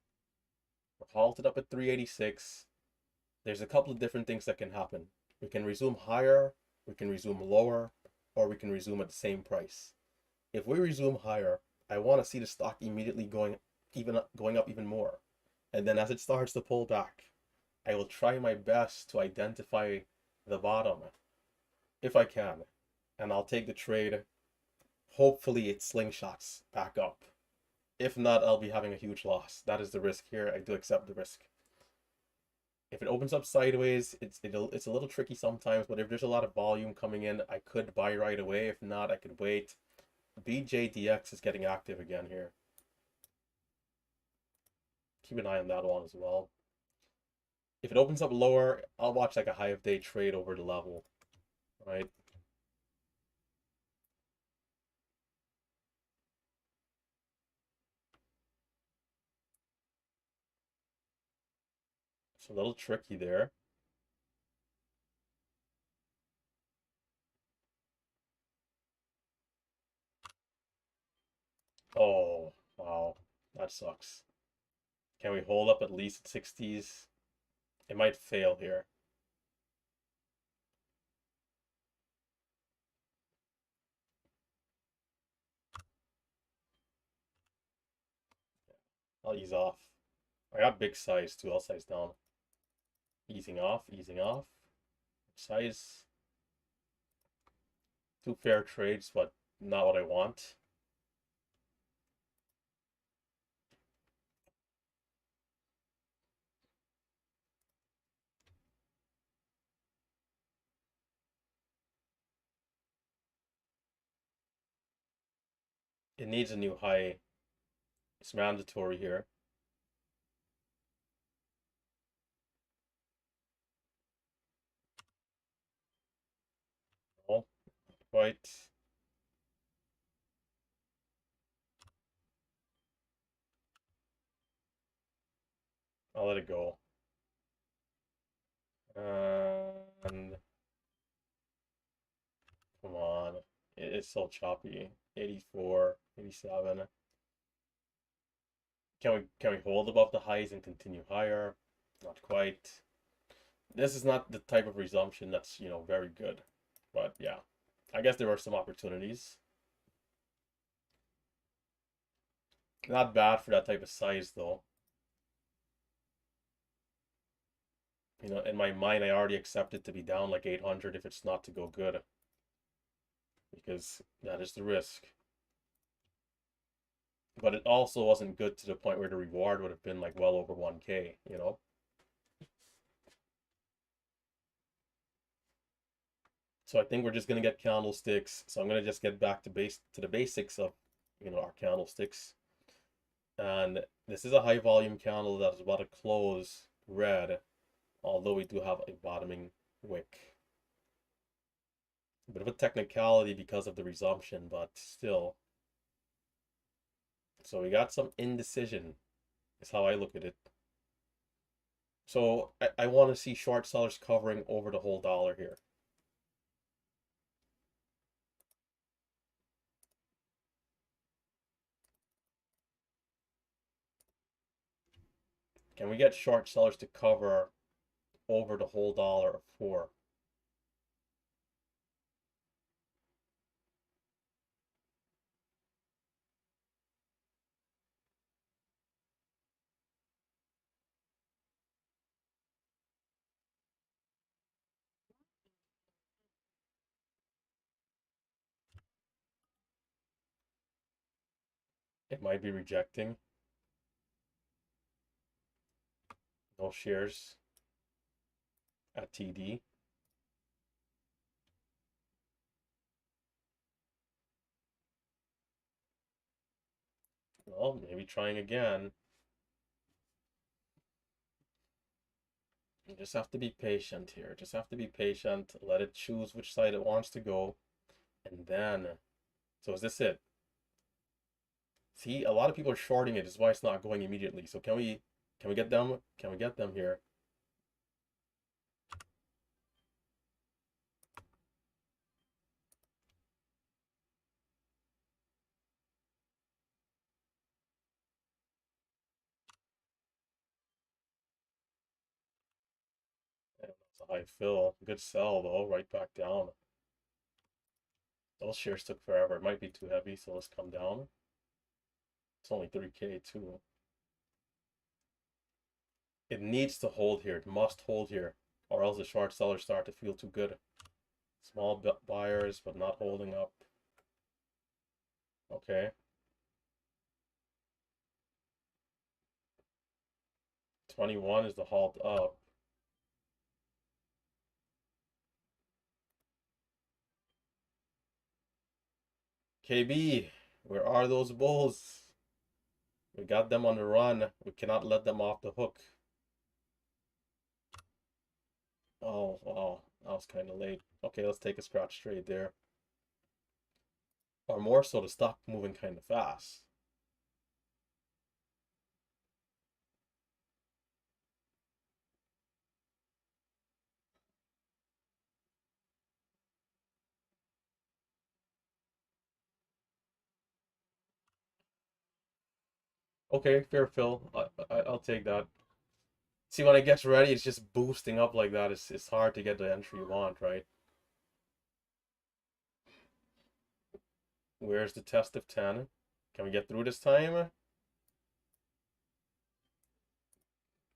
We're halted up at 386. There's a couple of different things that can happen. We can resume higher, we can resume lower, or we can resume at the same price. If we resume higher, I want to see the stock immediately going up even more. And then as it starts to pull back, I will try my best to identify the bottom if I can. And I'll take the trade. Hopefully it slingshots back up. If not, I'll be having a huge loss. That is the risk here. I do accept the risk. If it opens up sideways, it's a little tricky sometimes, but if there's a lot of volume coming in, I could buy right away. If not, I could wait. BJDX is getting active again here. Keep an eye on that one as well. If it opens up lower, I'll watch like a high of day trade over the level, right? It's a little tricky there. Oh, wow. That sucks. Can we hold up at least 60s? It might fail here. I'll ease off. I got big size too. I'll size down. Easing off, easing off. Size, two fair trades, but not what I want. It needs a new high. It's mandatory here. Oh, quite. I'll let it go. And come on. It's so choppy. 84, 87. Can we hold above the highs and continue higher? Not quite. This is not the type of resumption that's, very good. But yeah. I guess there were some opportunities. Not bad for that type of size though. In my mind I already accept it to be down like 800 if it's not to go good. Because that is the risk. But it also wasn't good to the point where the reward would have been like well over 1K, So I think we're just gonna get candlesticks. So I'm gonna just get back to the basics of our candlesticks. And this is a high volume candle that is about to close red, although we do have a bottoming wick. A bit of a technicality because of the resumption, but still. So we got some indecision, is how I look at it. So I want to see short sellers covering over the whole dollar here. Can we get short sellers to cover over the whole dollar of 4? It might be rejecting. No shares at TD. Well, maybe trying again. You just have to be patient here. Just have to be patient. Let it choose which side it wants to go. And then, so is this it? See, a lot of people are shorting it. This is why it's not going immediately. So can we get them? Can we get them here? It's a high fill. Good sell though. Right back down. Those shares took forever. It might be too heavy, so let's come down. It's only 3K too. It needs to hold here. It must hold here, or else the short sellers start to feel too good. Small buyers, but not holding up. Okay. 21 is the halt up. KB, where are those bulls? We got them on the run. We cannot let them off the hook. Oh, wow. That was kind of late. Okay, let's take a scratch trade there. Or more so, the stock moving kind of fast. Okay, fair fill. I'll take that. See, when it gets ready, it's just boosting up like that. It's hard to get the entry you want, right? Where's the test of 10? Can we get through this time?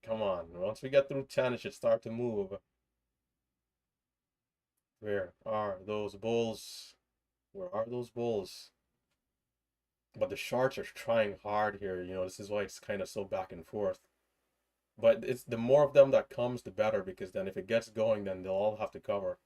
Come on. Once we get through 10, it should start to move. Where are those bulls? Where are those bulls? But the shorts are trying hard here. This is why it's kind of so back and forth. But it's the more of them that comes, the better, because then if it gets going, then they'll all have to cover.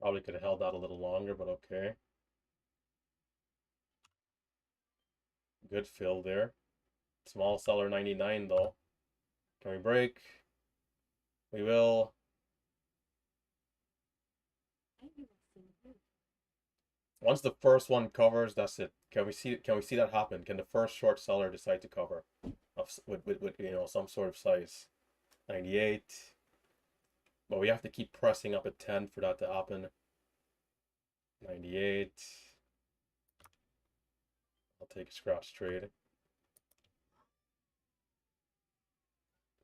Probably could have held out a little longer, but okay. Good fill there. Small seller 99 though. Can we break? We will. Once the first one covers, that's it. Can we see that happen? Can the first short seller decide to cover with some sort of size? 98. But we have to keep pressing up at 10 for that to happen. 98. I'll take a scratch trade.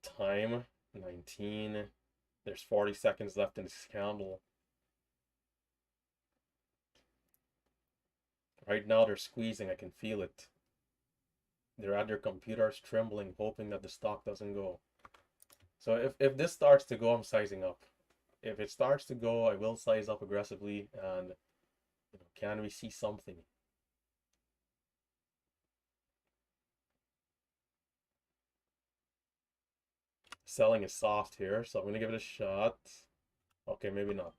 Time 19. There's 40 seconds left in this candle. Right now they're squeezing, I can feel it. They're at their computers trembling, hoping that the stock doesn't go. So if this starts to go, I'm sizing up. If it starts to go, I will size up aggressively, and can we see something? Selling is soft here, so I'm gonna give it a shot. Okay, maybe not.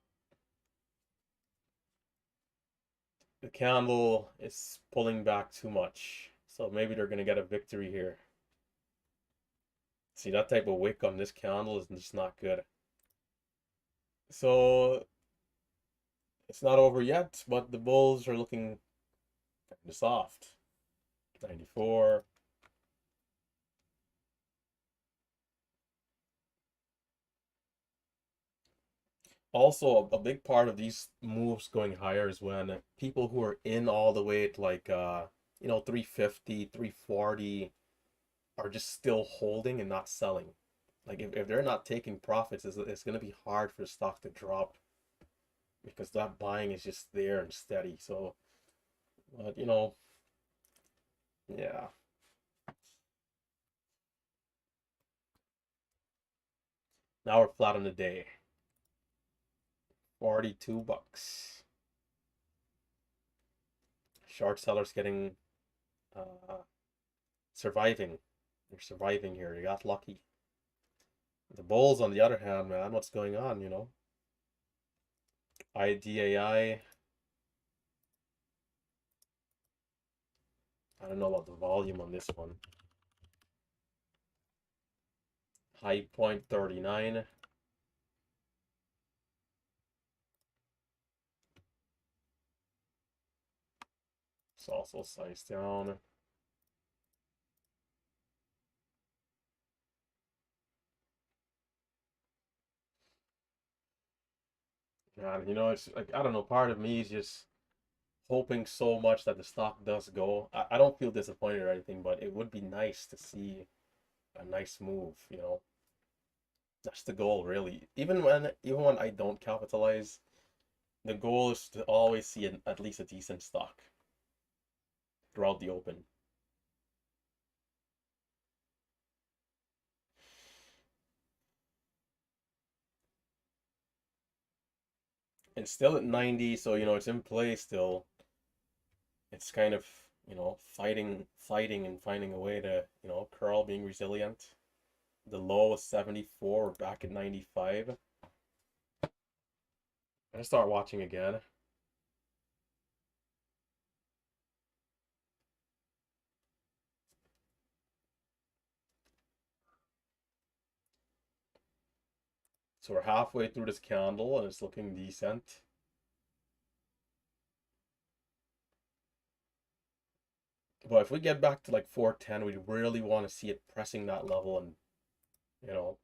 The candle is pulling back too much, so maybe they're gonna get a victory here. See, that type of wick on this candle is just not good. So it's not over yet, but the bulls are looking kind of soft. 94. Also, a big part of these moves going higher is when people who are in all the way at like 350, 340 are just still holding and not selling. Like if they're not taking profits, it's going to be hard for the stock to drop because that buying is just there and steady. So, but yeah. Now we're flat on the day. 42 bucks. Short sellers getting surviving. They're surviving here. They got lucky. The bulls, on the other hand, man, what's going on? IDAI. I don't know about the volume on this one. High point 39. It's also sized down. And it's like, I don't know, part of me is just hoping so much that the stock does go. I don't feel disappointed or anything, but it would be nice to see a nice move. That's the goal, really. Even when I don't capitalize, the goal is to always see at least a decent stock throughout the open. It's still at 90, so it's in play still. It's kind of, fighting and finding a way to, curl, being resilient. The low was 74, we're back at 95. I'm gonna start watching again. So we're halfway through this candle and it's looking decent. But if we get back to like 410, we really want to see it pressing that level and, you know,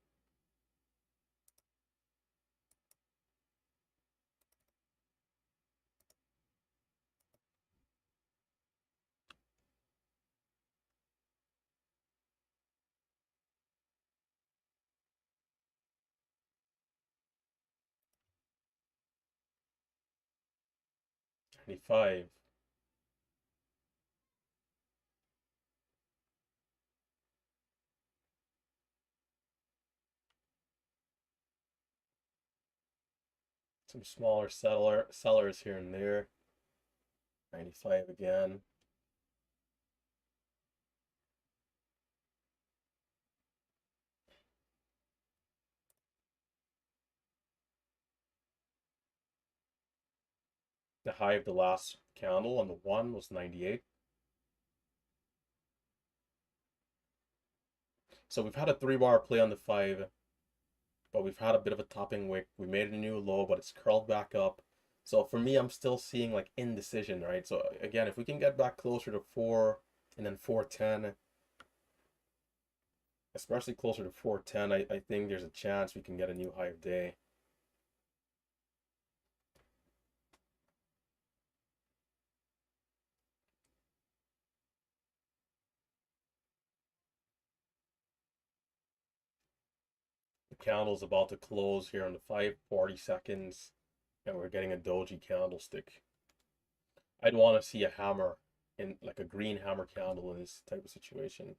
95. Some smaller sellers here and there. 95 again. The high of the last candle on the 1 was 98. So we've had a 3-bar play on the 5, but we've had a bit of a topping wick. We made a new low, but it's curled back up. So for me, I'm still seeing like indecision, right? So again, if we can get back closer to 4 and then 410, especially closer to 410, I think there's a chance we can get a new high of day. The candle's about to close here on the 5, 40 seconds, and we're getting a doji candlestick. I'd want to see a hammer in like a green hammer candle in this type of situation.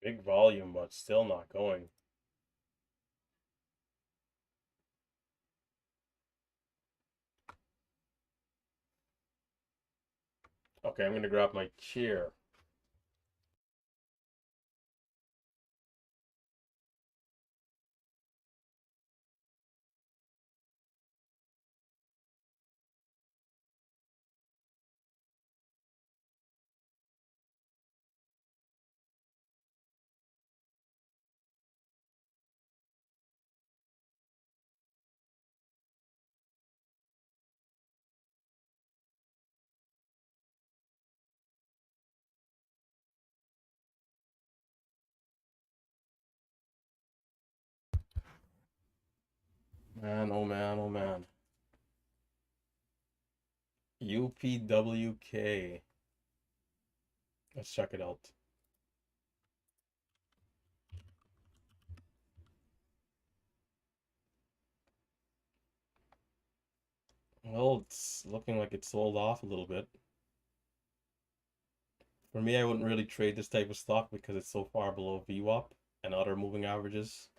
Big volume, but still not going. Okay, I'm gonna grab my chair. Man, oh man, oh man. UPWK. Let's check it out. Well, it's looking like it sold off a little bit. For me, I wouldn't really trade this type of stock because it's so far below VWAP and other moving averages.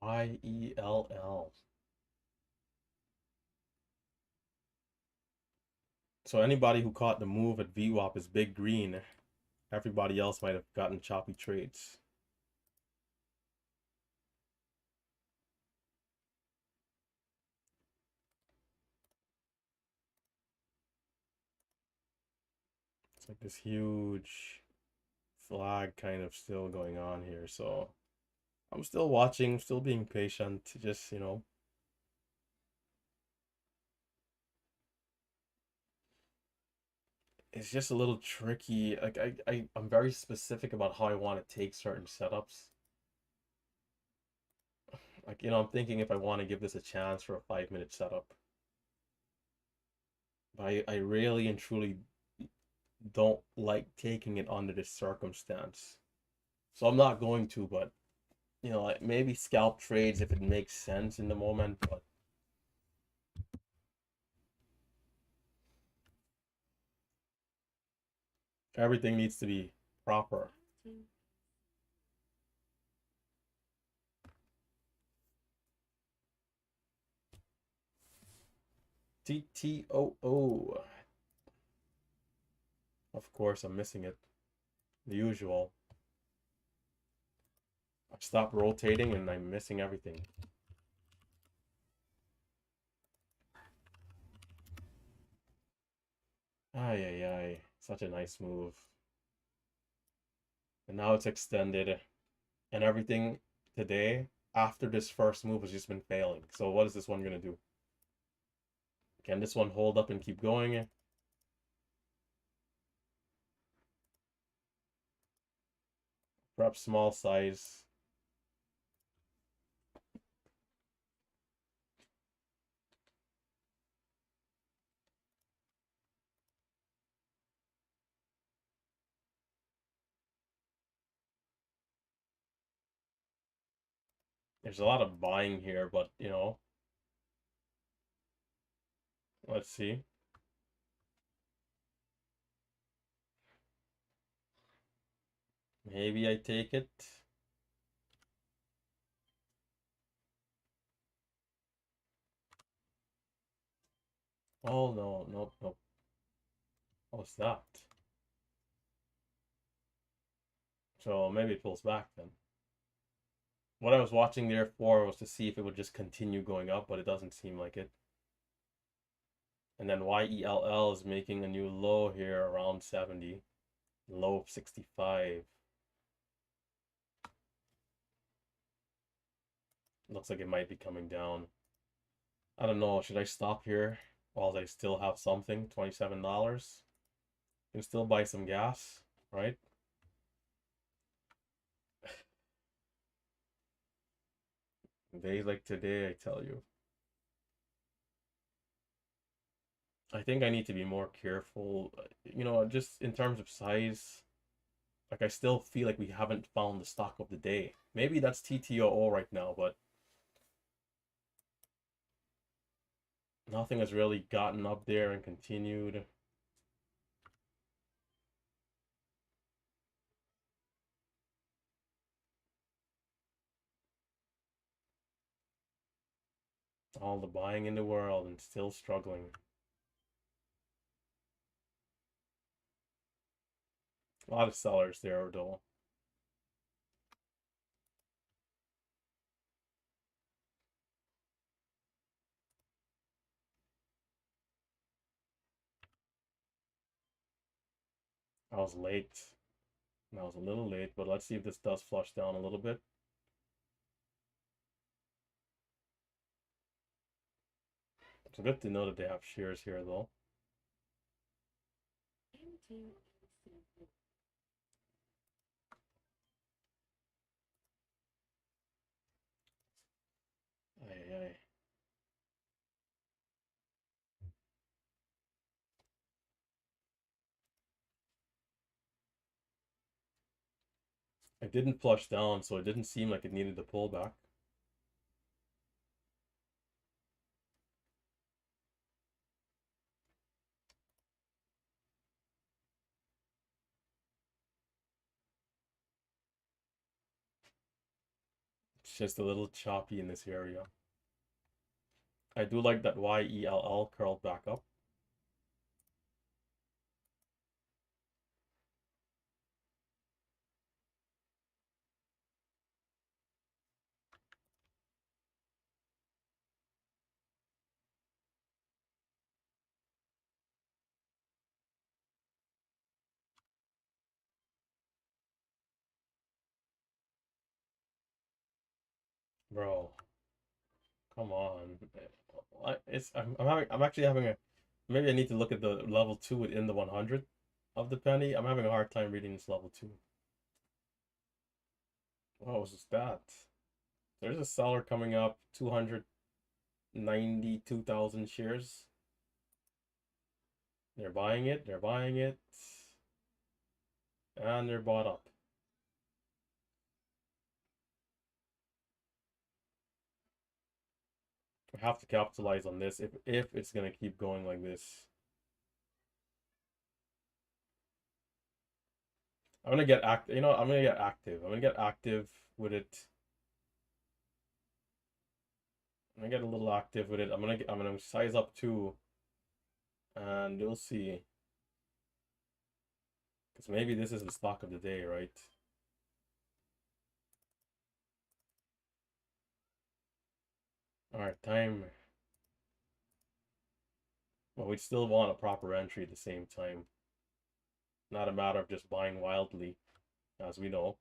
IELL. So anybody who caught the move at VWAP is big green. Everybody else might have gotten choppy trades. It's like this huge flag kind of still going on here. So I'm still watching, still being patient, just, it's just a little tricky. Like I'm very specific about how I want to take certain setups. Like, I'm thinking if I want to give this a chance for a 5-minute setup. But I really and truly don't like taking it under this circumstance. So I'm not going to, but you know, like maybe scalp trades if it makes sense in the moment, but everything needs to be proper. TTOO. Of course, I'm missing it. The usual. I stopped rotating and I'm missing everything. Ay, ay, ay. Such a nice move. And now it's extended. And everything today, after this first move, has just been failing. So what is this one going to do? Can this one hold up and keep going? Perhaps small size. There's a lot of buying here, but you know, let's see. Maybe I take it. Oh no, no, no. What's that? So maybe it pulls back then. What I was watching there for was to see if it would just continue going up, but it doesn't seem like it. And then YELL is making a new low here around 70. Low of 65. Looks like it might be coming down. I don't know. Should I stop here while I still have something? $27. Can still buy some gas, right? Days like today, I tell you. I think I need to be more careful. You know, just in terms of size, like I still feel like we haven't found the stock of the day. Maybe that's TTOO right now, but nothing has really gotten up there and continued. All the buying in the world and still struggling. A lot of sellers there, though. I was late. I was a little late, but let's see if this does flush down a little bit. It's good to know that they have shares here, though. Ay, ay. It didn't flush down, so it didn't seem like it needed a pullback. It's just a little choppy in this area. I do like that YELL curled back up. Bro, come on. I'm actually having a, maybe I need to look at the level 2 within the 100 of the penny. I'm having a hard time reading this level 2. What was that? There's a seller coming up, 292,000 shares. They're buying it, and they're bought up. have to capitalize on this if it's gonna keep going like this. I'm gonna get active. You know, I'm gonna get active. I'm gonna get active with it. I'm gonna get a little active with it. I'm gonna size up too, and you'll see. Because maybe this is the stock of the day, right? All right, time. Well, we still want a proper entry at the same time. Not a matter of just buying wildly, as we know.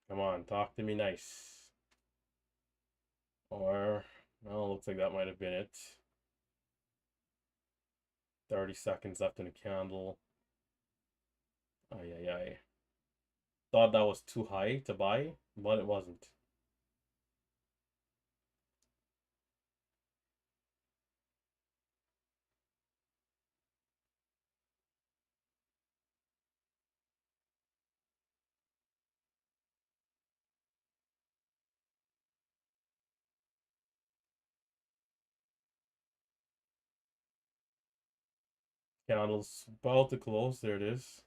Come on, talk to me nice. Or, well, looks like that might have been it. 30 seconds left in the candle. Ay, ay, ay. Thought that was too high to buy, but it wasn't. Candle's about to close. There it is.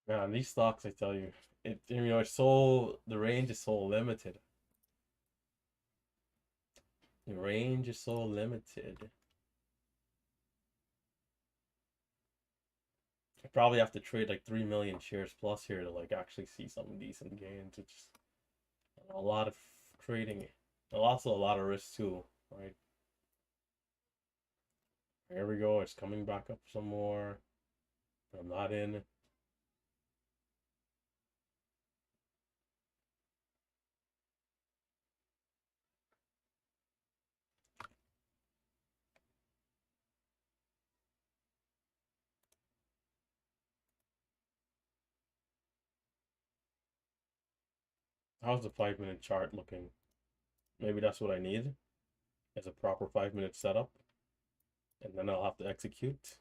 Man, these stocks, I tell you, it's so, the range is so limited. The range is so limited. I probably have to trade like 3 million shares plus here to like actually see some decent gains. It's a lot of trading, and also a lot of risk too, right? Here we go. It's coming back up some more. I'm not in. How's the 5-minute chart looking? Maybe that's what I need, is a proper 5-minute setup, and then I'll have to execute.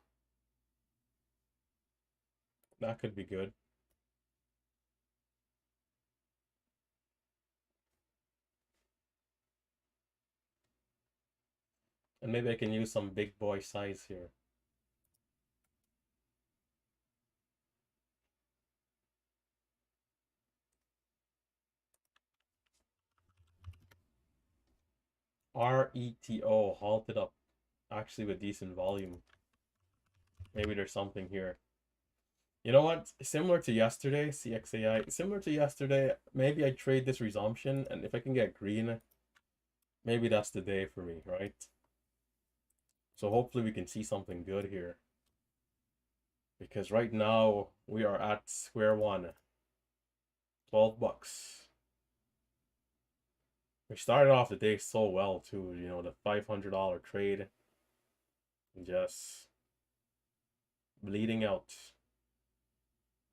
That could be good. And maybe I can use some big boy size here. RETO, halted up, actually with decent volume. Maybe there's something here. You know what? Similar to yesterday, CXAI, similar to yesterday, maybe I trade this resumption, and if I can get green, maybe that's the day for me, right? So hopefully we can see something good here. Because right now we are at square one. 12 bucks. We started off the day so well too, you know, the $500 trade. Just bleeding out.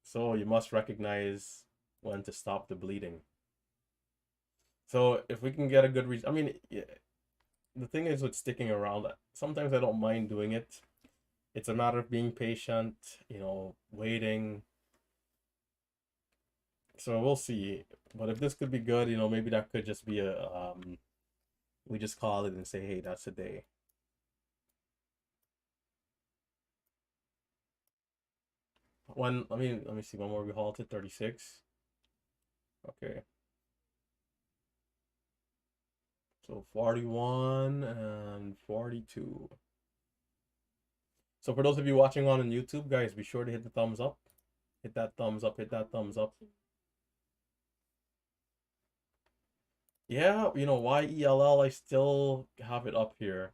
So you must recognize when to stop the bleeding. So if we can get a good I mean, yeah, the thing is with sticking around, sometimes I don't mind doing it. It's a matter of being patient, you know, waiting. So we'll see. But if this could be good, you know, maybe that could just be a we just call it and say, hey, that's the day. Let me see, one more we halted, 36. Okay. So 41 and 42. So for those of you watching on YouTube, guys, be sure to hit the thumbs up. Hit that thumbs up, hit that thumbs up. Yeah, you know, YELL, I still have it up here.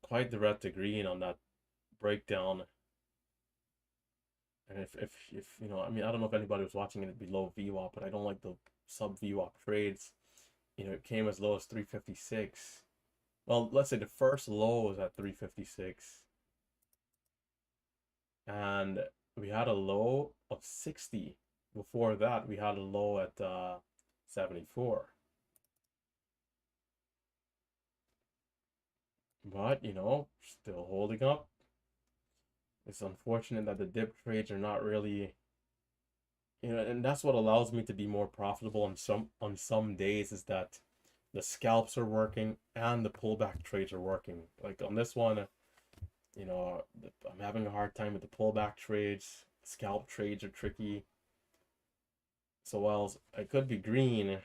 Quite the red to green on that breakdown. And if you know, I mean, I don't know if anybody was watching it below VWAP, but I don't like the sub VWAP trades. You know, it came as low as 356. Well, let's say the first low was at 356, and we had a low of 60. Before that, we had a low at 74. But, you know, still holding up. It's unfortunate that the dip trades are not really, you know, and that's what allows me to be more profitable on some days is that the scalps are working and the pullback trades are working. Like on this one, you know, I'm having a hard time with the pullback trades. Scalp trades are tricky. So while I could be green,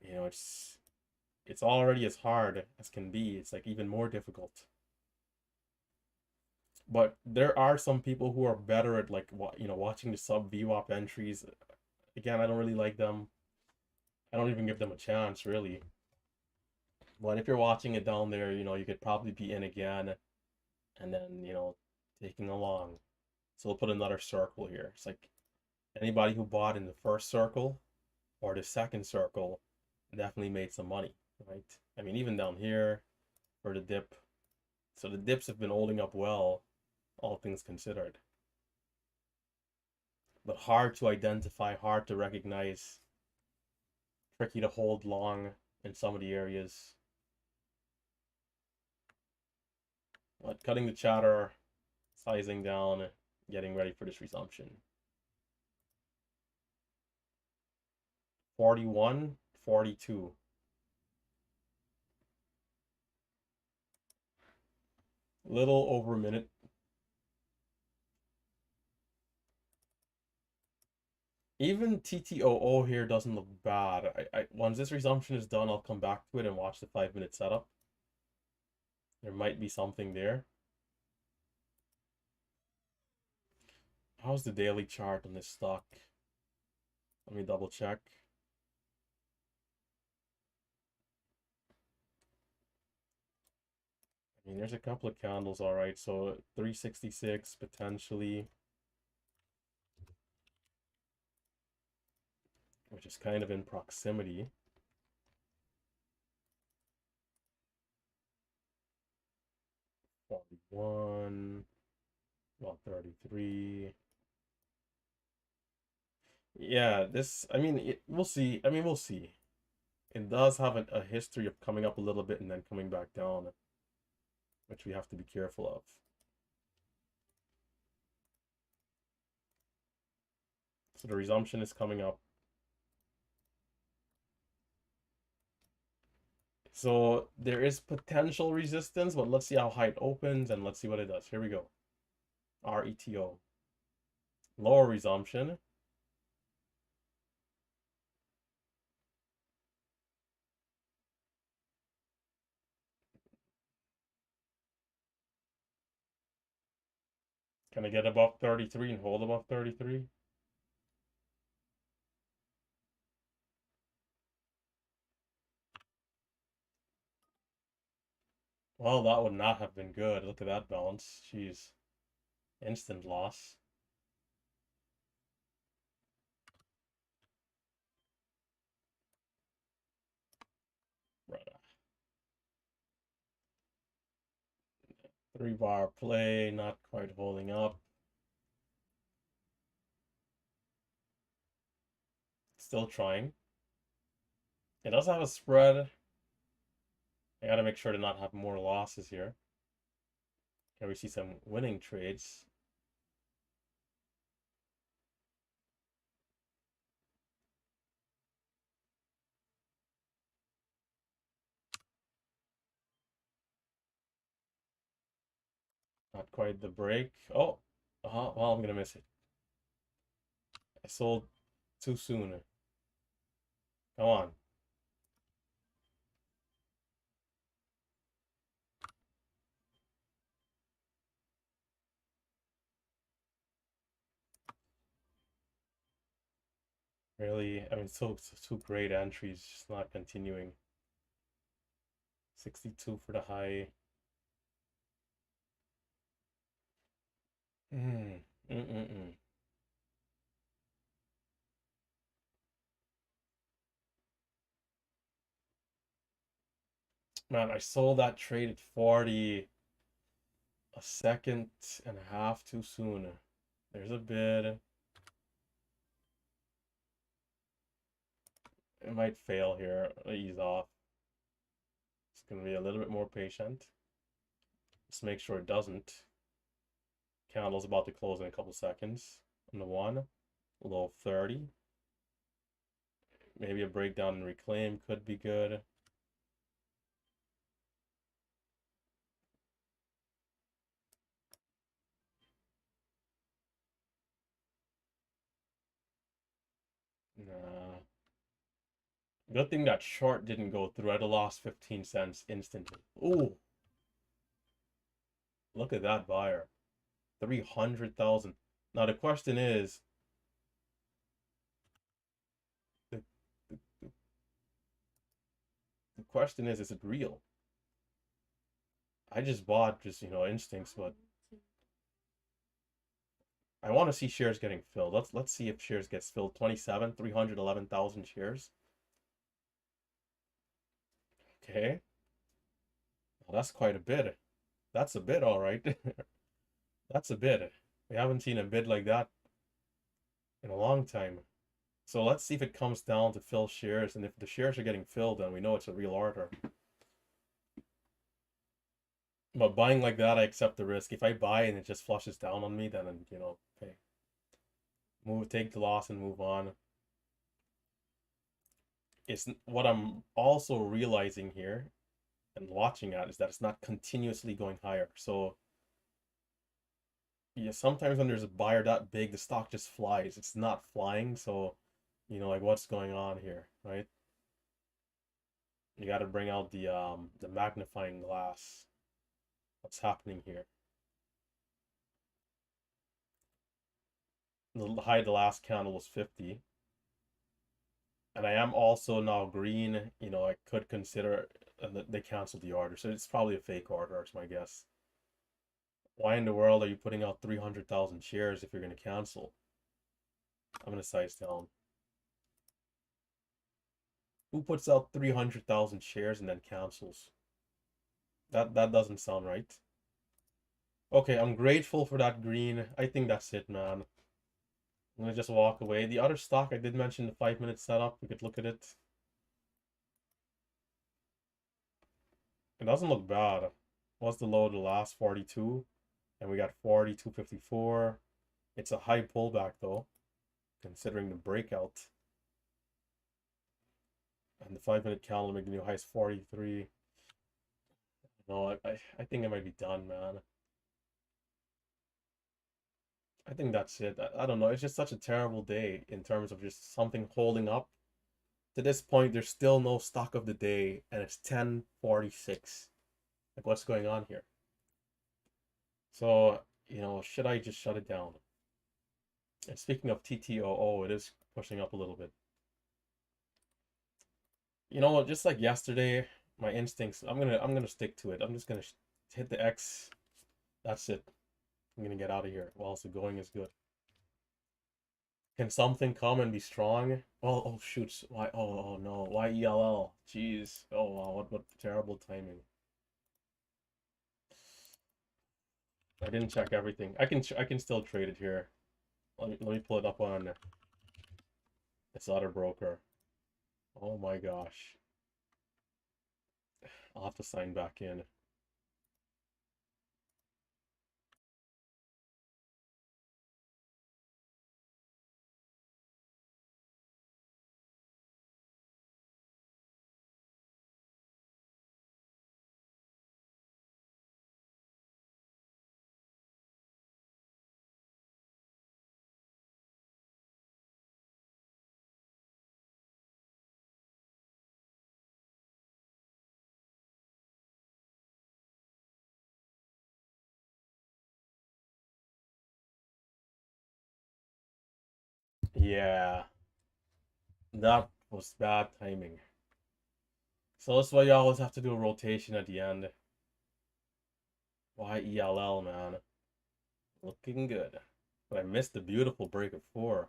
you know, it's already as hard as can be. It's like even more difficult. But there are some people who are better at like you know watching the sub VWAP entries. Again, I don't really like them. I don't even give them a chance really. But if you're watching it down there, you know you could probably be in again, and then you know taking along. So we'll put another circle here. It's like anybody who bought in the first circle or the second circle definitely made some money, right? I mean, even down here for the dip. So the dips have been holding up well, all things considered. But hard to identify, hard to recognize, tricky to hold long in some of the areas. But cutting the chatter, sizing down, getting ready for this resumption. 41, 42. Little over a minute. Even TTOO here doesn't look bad. Once this resumption is done, I'll come back to it and watch the 5-minute setup. There might be something there. How's the daily chart on this stock? Let me double check. I mean, there's a couple of candles, all right. So 366 potentially, which is kind of in proximity. 41, about 33. Yeah, this, I mean, we'll see. I mean, we'll see. It does have a history of coming up a little bit and then coming back down, which we have to be careful of. So the resumption is coming up. So there is potential resistance, but let's see how high it opens and let's see what it does. Here we go. RETO. Lower resumption. Can I get above 33 and hold above 33? Well, that would not have been good. Look at that bounce. Jeez. Instant loss. Right. 3-bar play, not quite holding up. Still trying. It does have a spread. I gotta make sure to not have more losses here. Can we see some winning trades? Not quite the break. Oh, well, I'm gonna miss it. I sold too soon. Come on. Really, I mean, so great entries, just not continuing. 62 for the high. Mm-mm-mm. Man, I sold that trade at 40 a second and a half too soon. There's a bid. It might fail here. Ease off. It's going to be a little bit more patient. Let's make sure it doesn't. Candle's about to close in a couple seconds. On the one, low 30. Maybe a breakdown and reclaim could be good. Nah. Good thing that short didn't go through. I'd have lost 15 cents instantly. Ooh, look at that buyer. 300,000. Now the question is, the, the, the question is it real? I just bought just, instincts, but I want to see shares getting filled. Let's see if shares gets filled. 27, 311,000 shares. Okay. Well, that's quite a bid. That's a bid, all right. That's a bid. We haven't seen a bid like that in a long time. So let's see if it comes down to fill shares, and if the shares are getting filled, then we know it's a real order. But buying like that, I accept the risk. If I buy and it just flushes down on me, then okay, take the loss and move on. It's what I'm also realizing here and watching at is that it's not continuously going higher. So yeah, sometimes when there's a buyer that big, the stock just flies. It's not flying, so like what's going on here, right? You got to bring out the magnifying glass. What's happening here? The high of the last candle was 50. And I am also now green. I could consider they canceled the order. So it's probably a fake order, is my guess. Why in the world are you putting out 300,000 shares if you're going to cancel? I'm going to size down. Who puts out 300,000 shares and then cancels? That doesn't sound right. Okay, I'm grateful for that green. I think that's it, man. I'm gonna just walk away. The other stock, I did mention the 5-minute setup. We could look at it. It doesn't look bad. What's the low of the last? 42. And we got 42.54. It's a high pullback though, considering the breakout. And the 5-minute candle making new highs 43. No, I think I might be done, man. I think that's it. I don't know. It's just such a terrible day in terms of just something holding up. To this point, there's still no stock of the day, and it's 10:46. Like, what's going on here? So, should I just shut it down? And speaking of TTOO, it is pushing up a little bit. Just like yesterday, my instincts, I'm gonna stick to it. I'm just gonna hit the X. That's it. I'm gonna get out of here whilst the going is good. Can something come and be strong? Well, oh shoots. Why? Oh no. Why ELL? Jeez. Oh wow. What terrible timing. I didn't check everything. I can still trade it here. Let me pull it up on this other broker. Oh my gosh. I'll have to sign back in. Yeah, that was bad timing. So that's why you always have to do a rotation at the end. Why ELL, man? Looking good. But I missed the beautiful break of 4.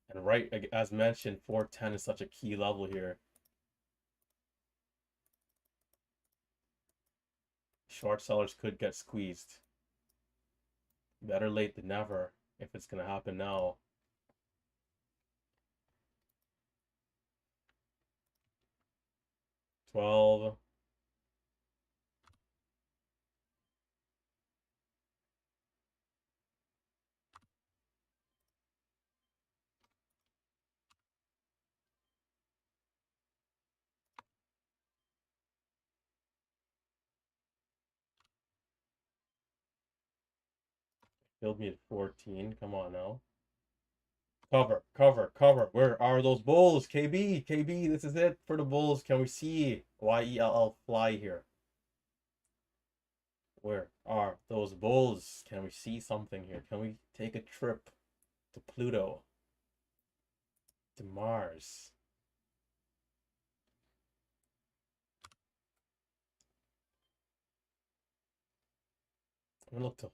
And right, as mentioned, 410 is such a key level here. Short sellers could get squeezed. Better late than never if it's going to happen now. $12. Killed me at 14. Come on now. Cover, cover, cover. Where are those bulls? KB, KB, this is it for the bulls. Can we see YELL fly here? Where are those bulls? Can we see something here? Can we take a trip to Pluto? To Mars? I'm gonna look to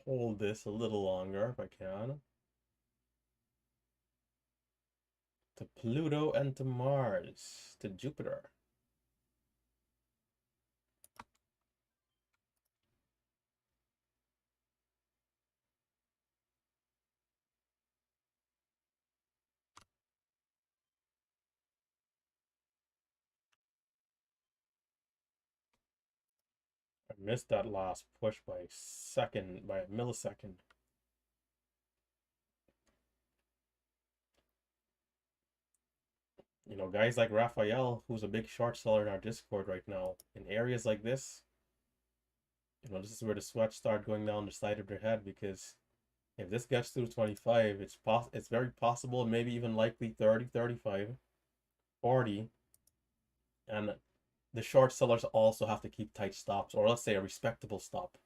hold this a little longer if I can. To Pluto and to Mars. To Jupiter. I missed that last push by a millisecond. You know, guys like Raphael, who's a big short seller in our Discord right now, in areas like this, you know, this is where the sweats start going down the side of their head, because if this gets through 25, it's very possible, maybe even likely 30, 35, 40, and the short sellers also have to keep tight stops, or let's say a respectable stop,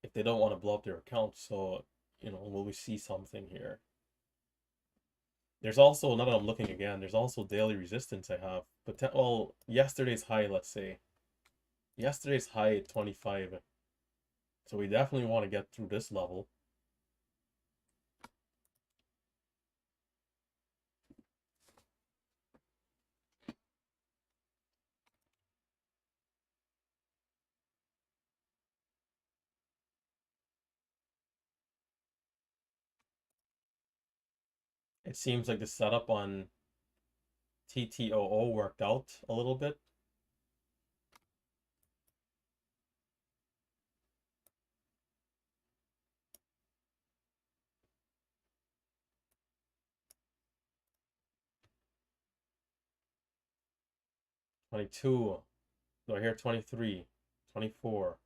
if they don't want to blow up their account. So, you know, will we see something here? There's also, now that I'm looking again, there's also daily resistance I have. But, well, yesterday's high, let's say. Yesterday's high at 25. So we definitely want to get through this level. It seems like the setup on TTOO worked out a little bit. $22. Do I hear 23? 24.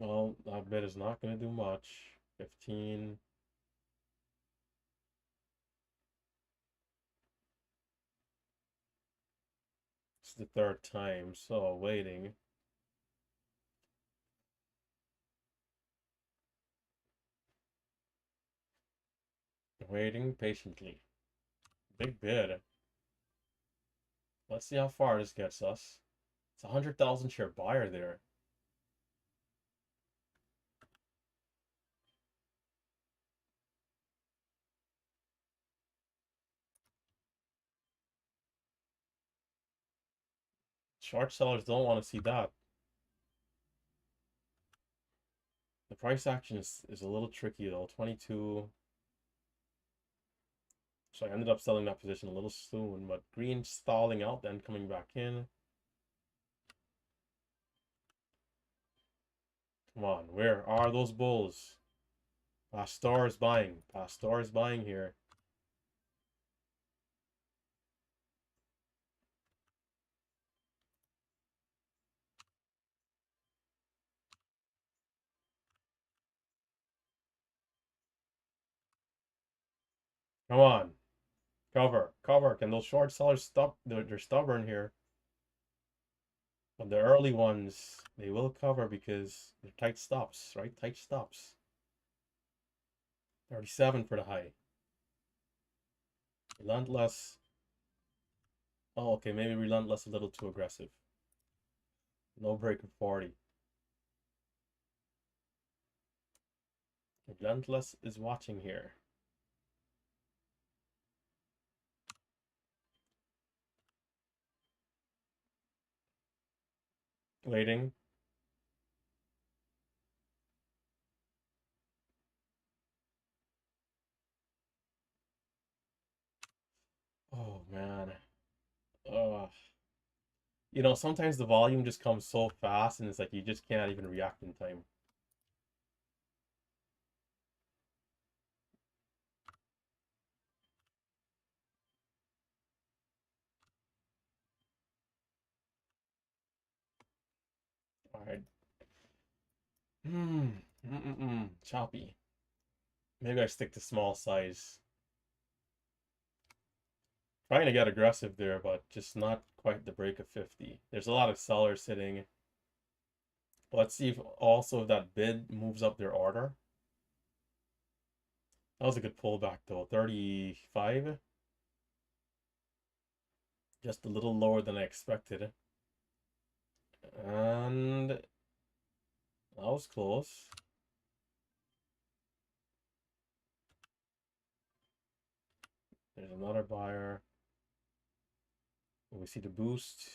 Well, that bid is not going to do much. 15. It's the third time, so waiting. Waiting patiently. Big bid. Let's see how far this gets us. It's a 100,000 share buyer there. Short sellers don't want to see that. The price action is a little tricky though. 22. So I ended up selling that position a little soon, but green stalling out, then coming back in. Come on, where are those bulls? Pastor is buying. Pastor is buying here. Come on. Cover. Cover. Can those short sellers stop? They're stubborn here. But the early ones, they will cover because they're tight stops, right? Tight stops. 37 for the high. Relentless. Oh, okay, maybe Relentless a little too aggressive. No break of 40. Relentless is watching here. Waiting. Oh man. You know, sometimes the volume just comes so fast and it's like you just can't even react in time. All right. Choppy. Maybe I stick to small size. Trying to get aggressive there, but just not quite the break of 50. There's a lot of sellers sitting. Let's see if also if that bid moves up their order. That was a good pullback though. 35. Just a little lower than I expected. And that was close. There's another buyer. We see the boost.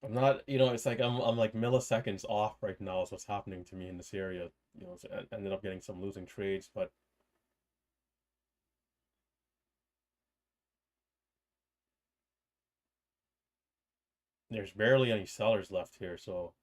I'm not, you know, it's like I'm like milliseconds off right now is what's happening to me in this area. You know, so I ended up getting some losing trades, but there's barely any sellers left here, so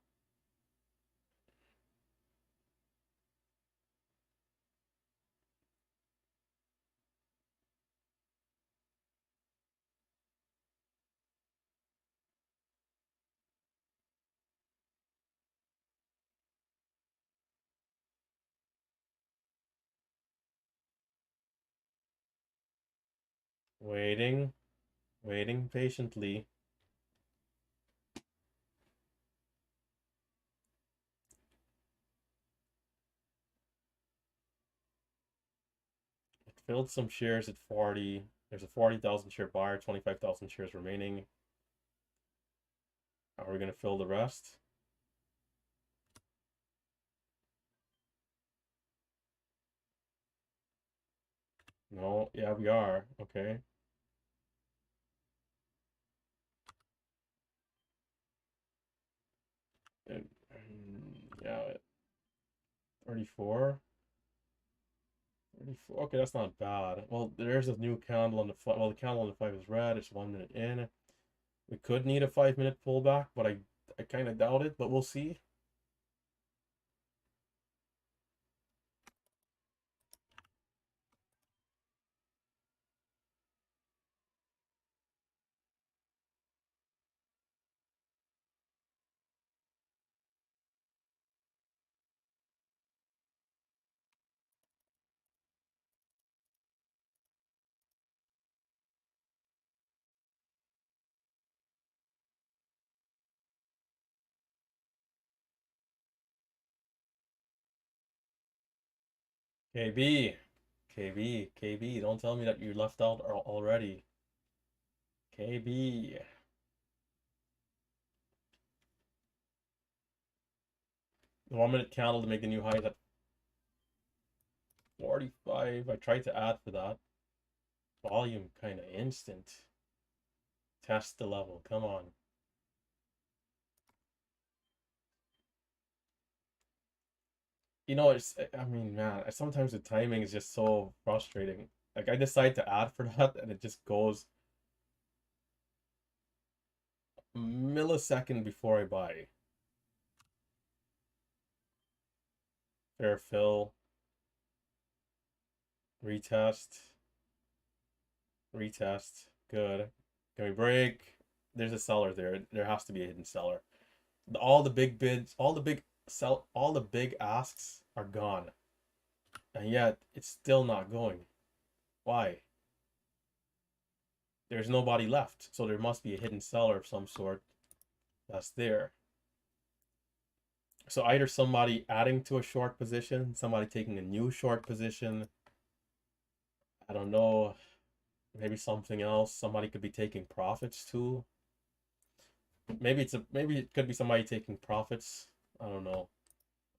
waiting, waiting patiently. It filled some shares at 40. There's a 40,000 share buyer, 25,000 shares remaining. Are we going to fill the rest? No, yeah, we are. Okay. Yeah, 34. 34. Okay, that's not bad. Well, there's a new candle on the five. Well, the candle on the five is red. It's 1 minute in. We could need a 5 minute pullback, but I kind of doubt it, but we'll see. KB, KB, don't tell me that you left out already. KB. The 1 minute candle to make the new high at 45. I tried to add for that. Volume kind of instant. Test the level. Come on. You know, I mean, man, sometimes the timing is just so frustrating. Like, I decide to add for that, and it just goes a millisecond before I buy. Fair fill. Retest. Retest. Good. Can we break? There's a seller there. There has to be a hidden seller. All the big bids, all the big asks are gone. And yet it's still not going. Why? there's nobody left. So there must be a hidden seller of some sort that's there. So either somebody adding to a short position, somebody taking a new short position. I don't know. Maybe something else. Somebody could be taking profits too. Maybe it could be somebody taking profits. I don't know.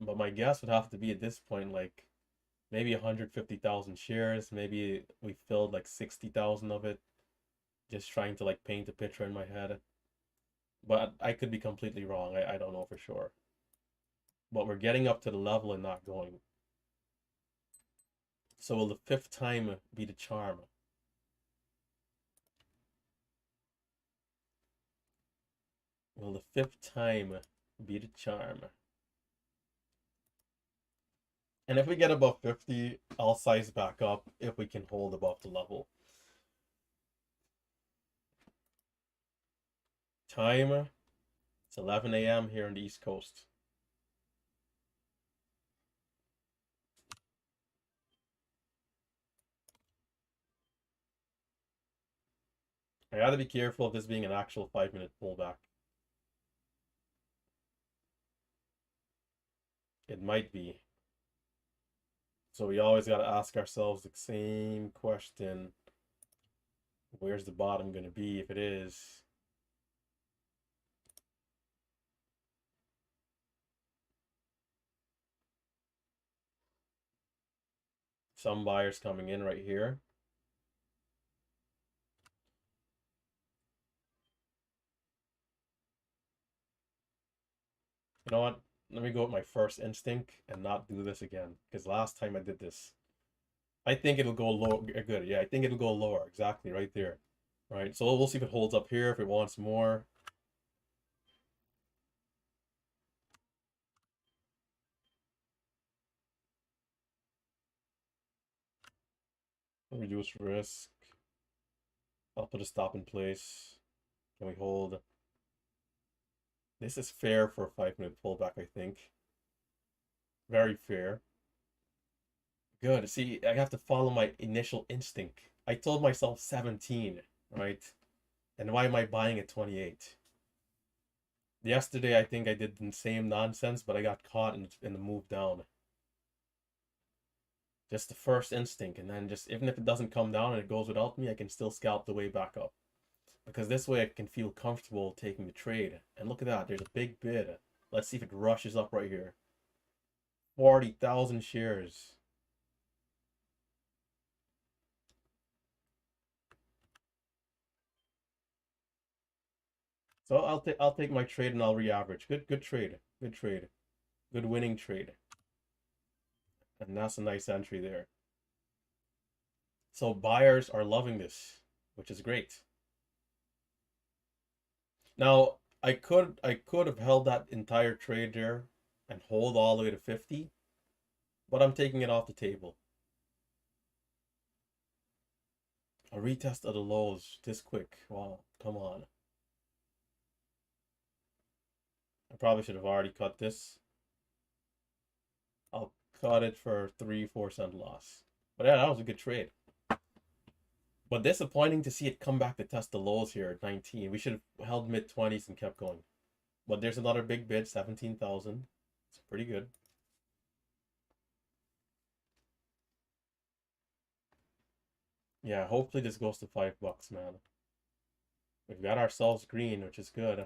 But my guess would have to be at this point like maybe 150,000 shares. Maybe we filled like 60,000 of it. Just trying to like paint a picture in my head. But I could be completely wrong. I don't know for sure. But we're getting up to the level and not going. So will the fifth time be the charm? Will the fifth time be the charm? And if we get above 50, I'll size back up if we can hold above the level. Time, it's 11 a.m. here on the East Coast. I gotta be careful of this being an actual 5-minute pullback. It might be. So we always gotta ask ourselves the same question. Where's the bottom gonna be if it is? Some buyers coming in right here. You know what? Let me go with my first instinct and not do this again. Because last time I did this. I think it'll go low. Good. Yeah, I think it'll go lower. Exactly, right there. Right. So we'll see if it holds up here, if it wants more. Reduce risk. I'll put a stop in place. Can we hold? This is fair for a 5-minute pullback, I think. Very fair. Good. See, I have to follow my initial instinct. I told myself 17, right? And why am I buying at 28? Yesterday, I think I did the same nonsense, but I got caught in the move down. Just the first instinct, and then just even if it doesn't come down and it goes without me, I can still scalp the way back up. Because this way I can feel comfortable taking the trade. And look at that, there's a big bid. Let's see if it rushes up right here. 40,000 shares. So I'll take my trade and I'll re-average. Good trade. Good trade. Good winning trade. And that's a nice entry there. So buyers are loving this, which is great. Now I could have held that entire trade there and hold all the way to 50, but I'm taking it off the table. A retest of the lows this quick. Wow, come on. I probably should have already cut this. I'll cut it for 3-4 cent loss. But yeah, that was a good trade. But disappointing to see it come back to test the lows here at 19. We should have held mid-20s and kept going. But there's another big bid, 17,000. It's pretty good. Yeah, hopefully this goes to $5, man. We've got ourselves green, which is good.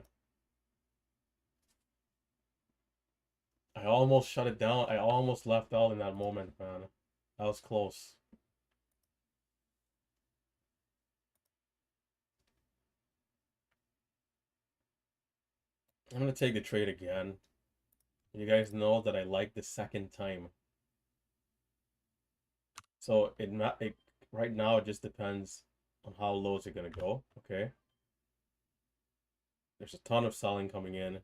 I almost shut it down. I almost left out in that moment, man. That was close. I'm going to take the trade again. You guys know that I like the second time. So it right now it just depends on how low is it going to go, okay? There's a ton of selling coming in.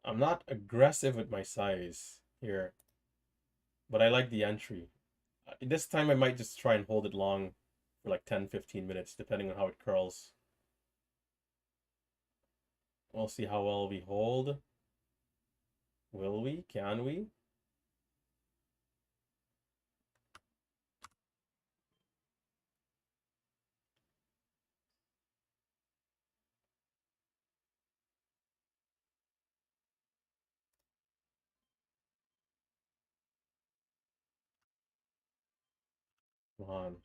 I'm not aggressive with my size here, but I like the entry. This time I might just try and hold it long for like 10-15 minutes, depending on how it curls. We'll see how well we hold. Will we? Can we? Come on.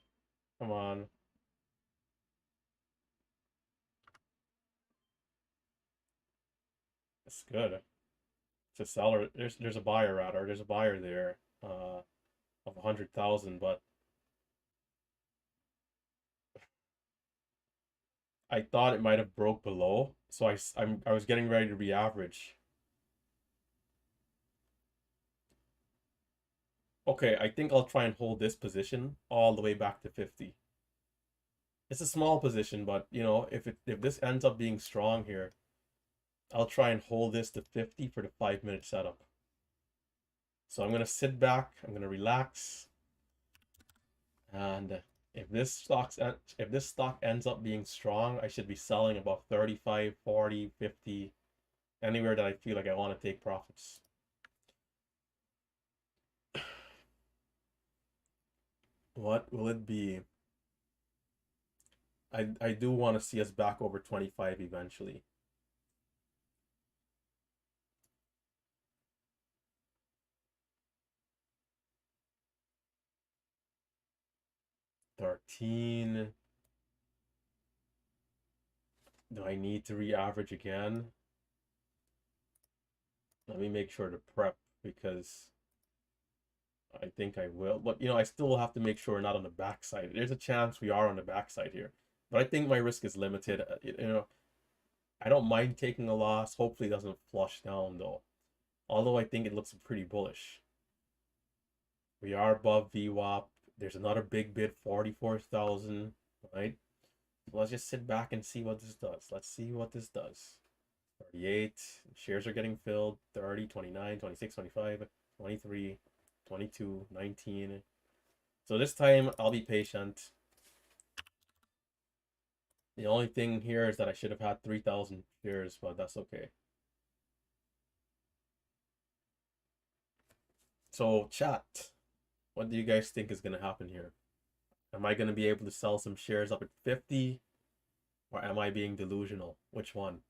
Come on. It's good. It's a seller. There's a buyer rather. There's a buyer there of 100,000, but I thought it might have broke below, so I was getting ready to re-average. Okay, I think I'll try and hold this position all the way back to 50. It's a small position, but you know, if this ends up being strong here, I'll try and hold this to 50 for the 5-minute setup. So I'm gonna sit back, I'm gonna relax, and if this stock ends up being strong, I should be selling about 35, 40, 50, anywhere that I feel like I want to take profits. What will it be? I do want to see us back over 25 eventually. $13. Do I need to re-average again? Let me make sure to prep because I think I will. But you know, I still have to make sure we're not on the backside. There's a chance we are on the backside here. But I think my risk is limited. You know, I don't mind taking a loss. Hopefully it doesn't flush down though. Although I think it looks pretty bullish. We are above VWAP. There's another big bid, 44,000, right? So let's just sit back and see what this does. Let's see what this does. 38, shares are getting filled, 30, 29, 26, 25, 23, 22, 19. So this time I'll be patient. The only thing here is that I should have had 3,000 shares, but that's okay. So chat, what do you guys think is going to happen here? Am I going to be able to sell some shares up at 50? Or am I being delusional? Which one?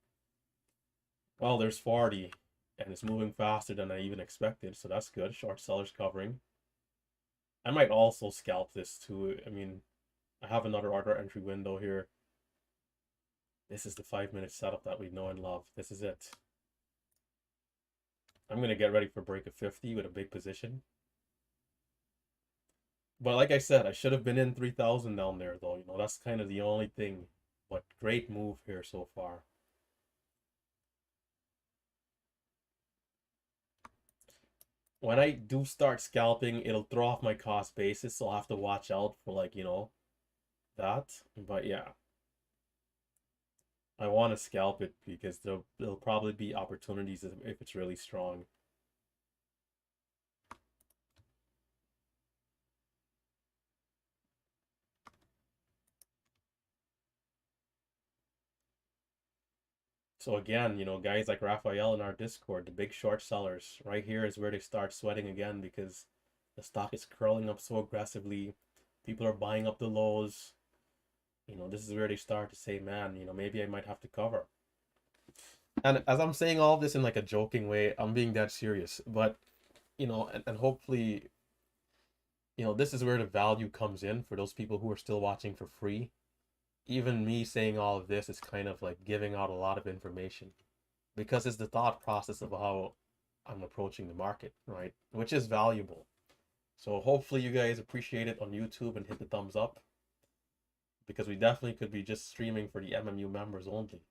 Well, there's 40, and it's moving faster than I even expected, so that's good. Short sellers covering. I might also scalp this too. I mean, I have another order entry window here. This is the 5-minute setup that we know and love. This is it. I'm going to get ready for break of 50 with a big position. But like I said, I should have been in 3,000 down there though. You know, that's kind of the only thing. But great move here so far. When I do start scalping, it'll throw off my cost basis, so I'll have to watch out for like, you know, that. But yeah, I want to scalp it because there'll probably be opportunities if it's really strong. So again, you know, guys like Raphael in our Discord, the big short sellers, right here is where they start sweating again because the stock is curling up so aggressively. People are buying up the lows. You know, this is where they start to say, man, you know, maybe I might have to cover. And as I'm saying all of this in like a joking way, I'm being dead serious. But, you know, and hopefully, you know, this is where the value comes in for those people who are still watching for free. Even me saying all of this is kind of like giving out a lot of information because it's the thought process of how I'm approaching the market, right? Which is valuable. So hopefully you guys appreciate it on YouTube and hit the thumbs up because we definitely could be just streaming for the MMU members only.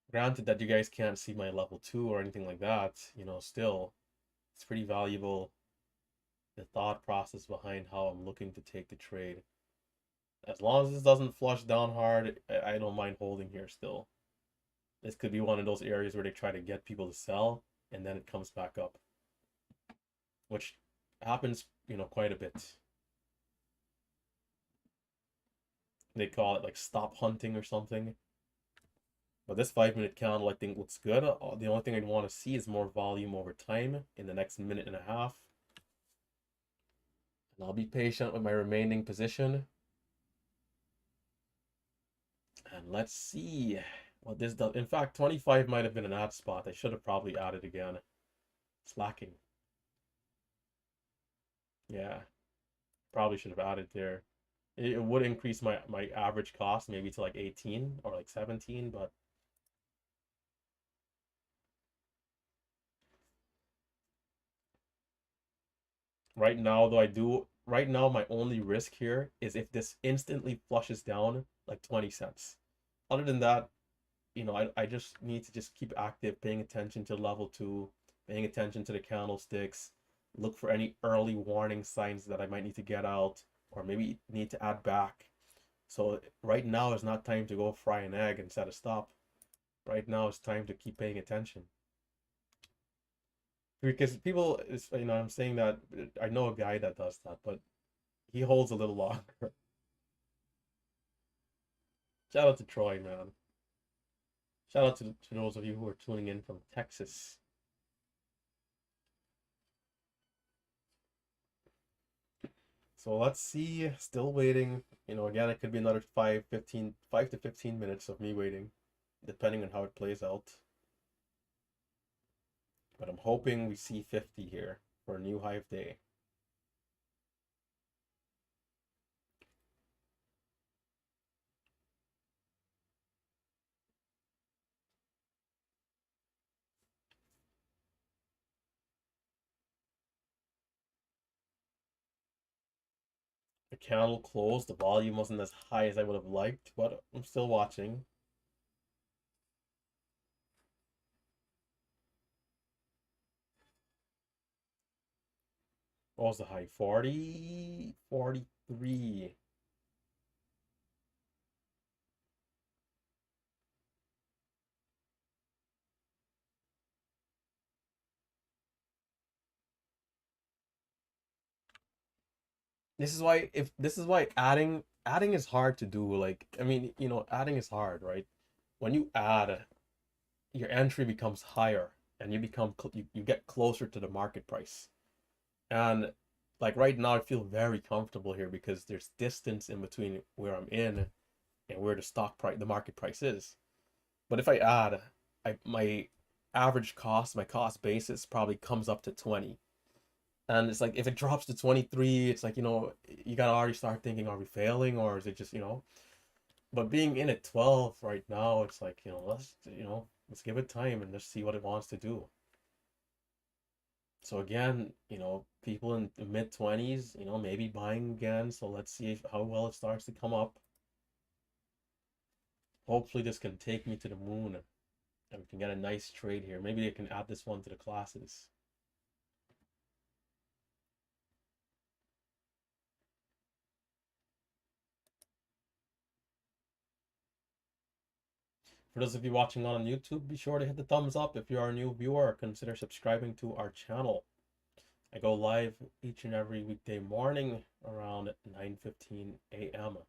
Granted that you guys can't see my level 2 or anything like that, you know, still it's pretty valuable, the thought process behind how I'm looking to take the trade. As long as this doesn't flush down hard, I don't mind holding here still. This could be one of those areas where they try to get people to sell and then it comes back up, which happens, you know, quite a bit. They call it like stop hunting or something. But this 5 minute candle I think looks good. The only thing I'd want to see is more volume over time in the next minute and a half. And I'll be patient with my remaining position. And let's see what this does. In fact, 25 might have been an add spot. I should have probably added again. Slacking. Yeah, probably should have added there. It would increase my average cost maybe to like 18 or like 17, but right now right now my only risk here is if this instantly flushes down like 20 cents. Other than that, I just need to just keep active, paying attention to level 2, paying attention to the candlesticks, look for any early warning signs that I might need to get out or maybe need to add back. So right now is not time to go fry an egg and set a stop. Right now it's time to keep paying attention. Because people, I'm saying that I know a guy that does that, but he holds a little longer. Shout out to Troy, man. Shout out to those of you who are tuning in from Texas. So let's see, still waiting. Again, it could be another 5 to 15 minutes of me waiting, depending on how it plays out. But I'm hoping we see 50 here for a new high of day. The candle closed. The volume wasn't as high as I would have liked, but I'm still watching. What was the high? 40, 43. This is why adding is hard to do. Like, I mean, adding is hard, right? When you add, your entry becomes higher and you get closer to the market price. And like right now I feel very comfortable here because there's distance in between where I'm in and where the market price is. But if I add, my average cost, my cost basis probably comes up to 20. And it's like if it drops to 23, it's like, you gotta already start thinking, are we failing or is it just, but being in at 12 right now, it's like, let's give it time and just see what it wants to do. So again, people in the mid 20s, maybe buying again. So let's see how well it starts to come up. Hopefully this can take me to the moon and we can get a nice trade here. Maybe I can add this one to the classes. For those of you watching on YouTube, be sure to hit the thumbs up. If you are a new viewer, consider subscribing to our channel. I go live each and every weekday morning around 9:15 a.m.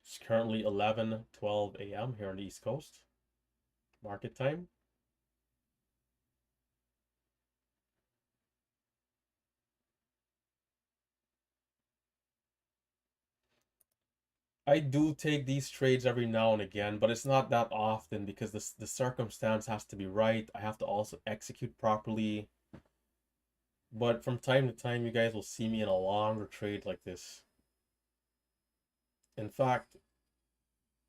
It's currently 11:12 a.m. here on the East Coast. Market time. I do take these trades every now and again, but it's not that often because the circumstance has to be right. I have to also execute properly. But from time to time, you guys will see me in a longer trade like this. In fact,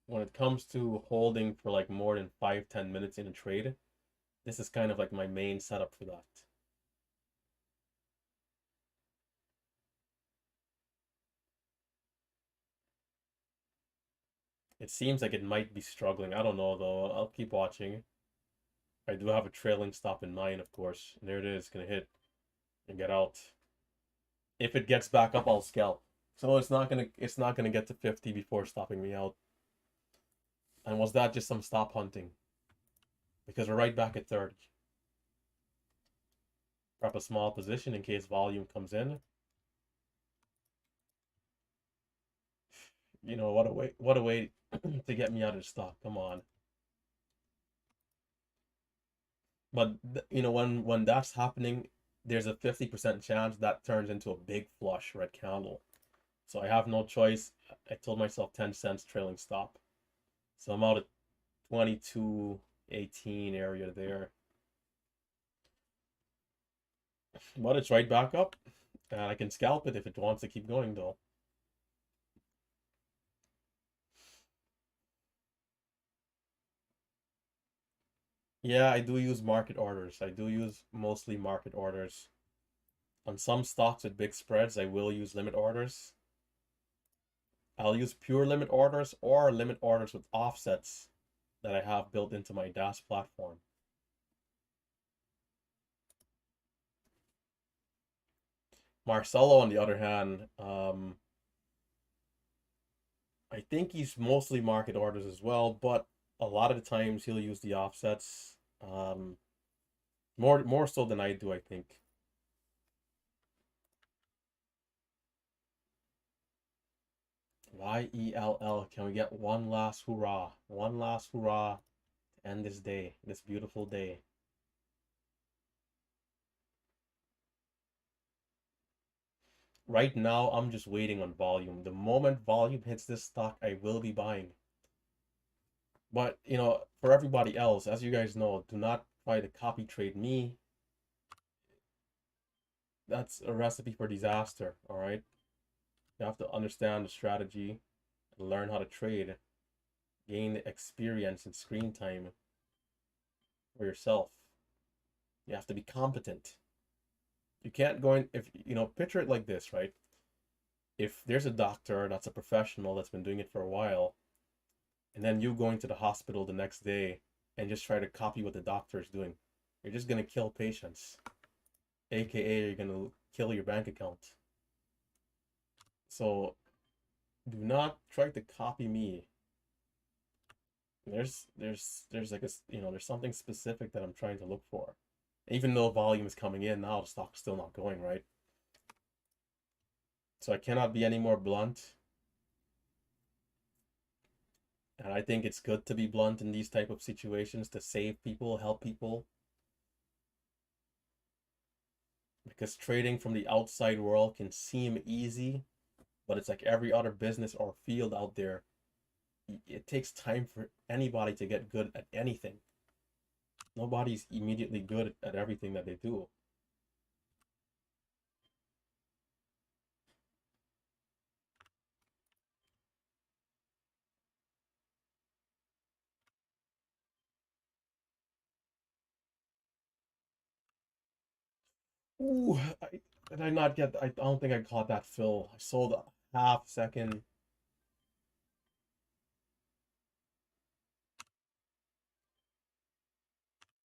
when it comes to holding for like more than 5-10 minutes in a trade, this is kind of like my main setup for that. It seems like it might be struggling. I don't know though. I'll keep watching. I do have a trailing stop in mind, of course. And there it is, gonna hit and get out. If it gets back up, I'll scalp. So it's not gonna get to 50 before stopping me out. And was that just some stop hunting? Because we're right back at 30. Prep a small position in case volume comes in. You know, what a way to get me out of stock. Come on. But you know, when that's happening, there's a 50% chance that turns into a big flush red candle. So I have no choice. I told myself 10 cents trailing stop. So I'm out at 22.18 area there. But it's right back up. And I can scalp it if it wants to keep going though. Yeah, I do use market orders. I do use mostly market orders. On some stocks with big spreads, I will use limit orders. I'll use pure limit orders or limit orders with offsets that I have built into my DAS platform. Marcelo, on the other hand, I think he's mostly market orders as well, but a lot of the times he'll use the offsets. More so than I do, I think. YELL. Can we get one last hurrah? One last hurrah to end this day, this beautiful day. Right now, I'm just waiting on volume. The moment volume hits this stock, I will be buying. But, you know, for everybody else, as you guys know, do not try to copy trade me. That's a recipe for disaster, all right? You have to understand the strategy, learn how to trade, gain experience and screen time for yourself. You have to be competent. You can't go in, if, you know, picture it like this, right? If there's a doctor that's a professional that's been doing it for a while, and then you go into the hospital the next day and just try to copy what the doctor is doing, you're just going to kill patients, aka you're going to kill your bank account. So do not try to copy me. There's like a, you know, there's something specific that I'm trying to look for. Even though volume is coming in now, the stock's still not going, right? So I cannot be any more blunt. And I think it's good to be blunt in these type of situations to save people, help people. Because trading from the outside world can seem easy, but it's like every other business or field out there. It takes time for anybody to get good at anything. Nobody's immediately good at everything that they do. Ooh, did I not get? I don't think I caught that fill. I sold a half second.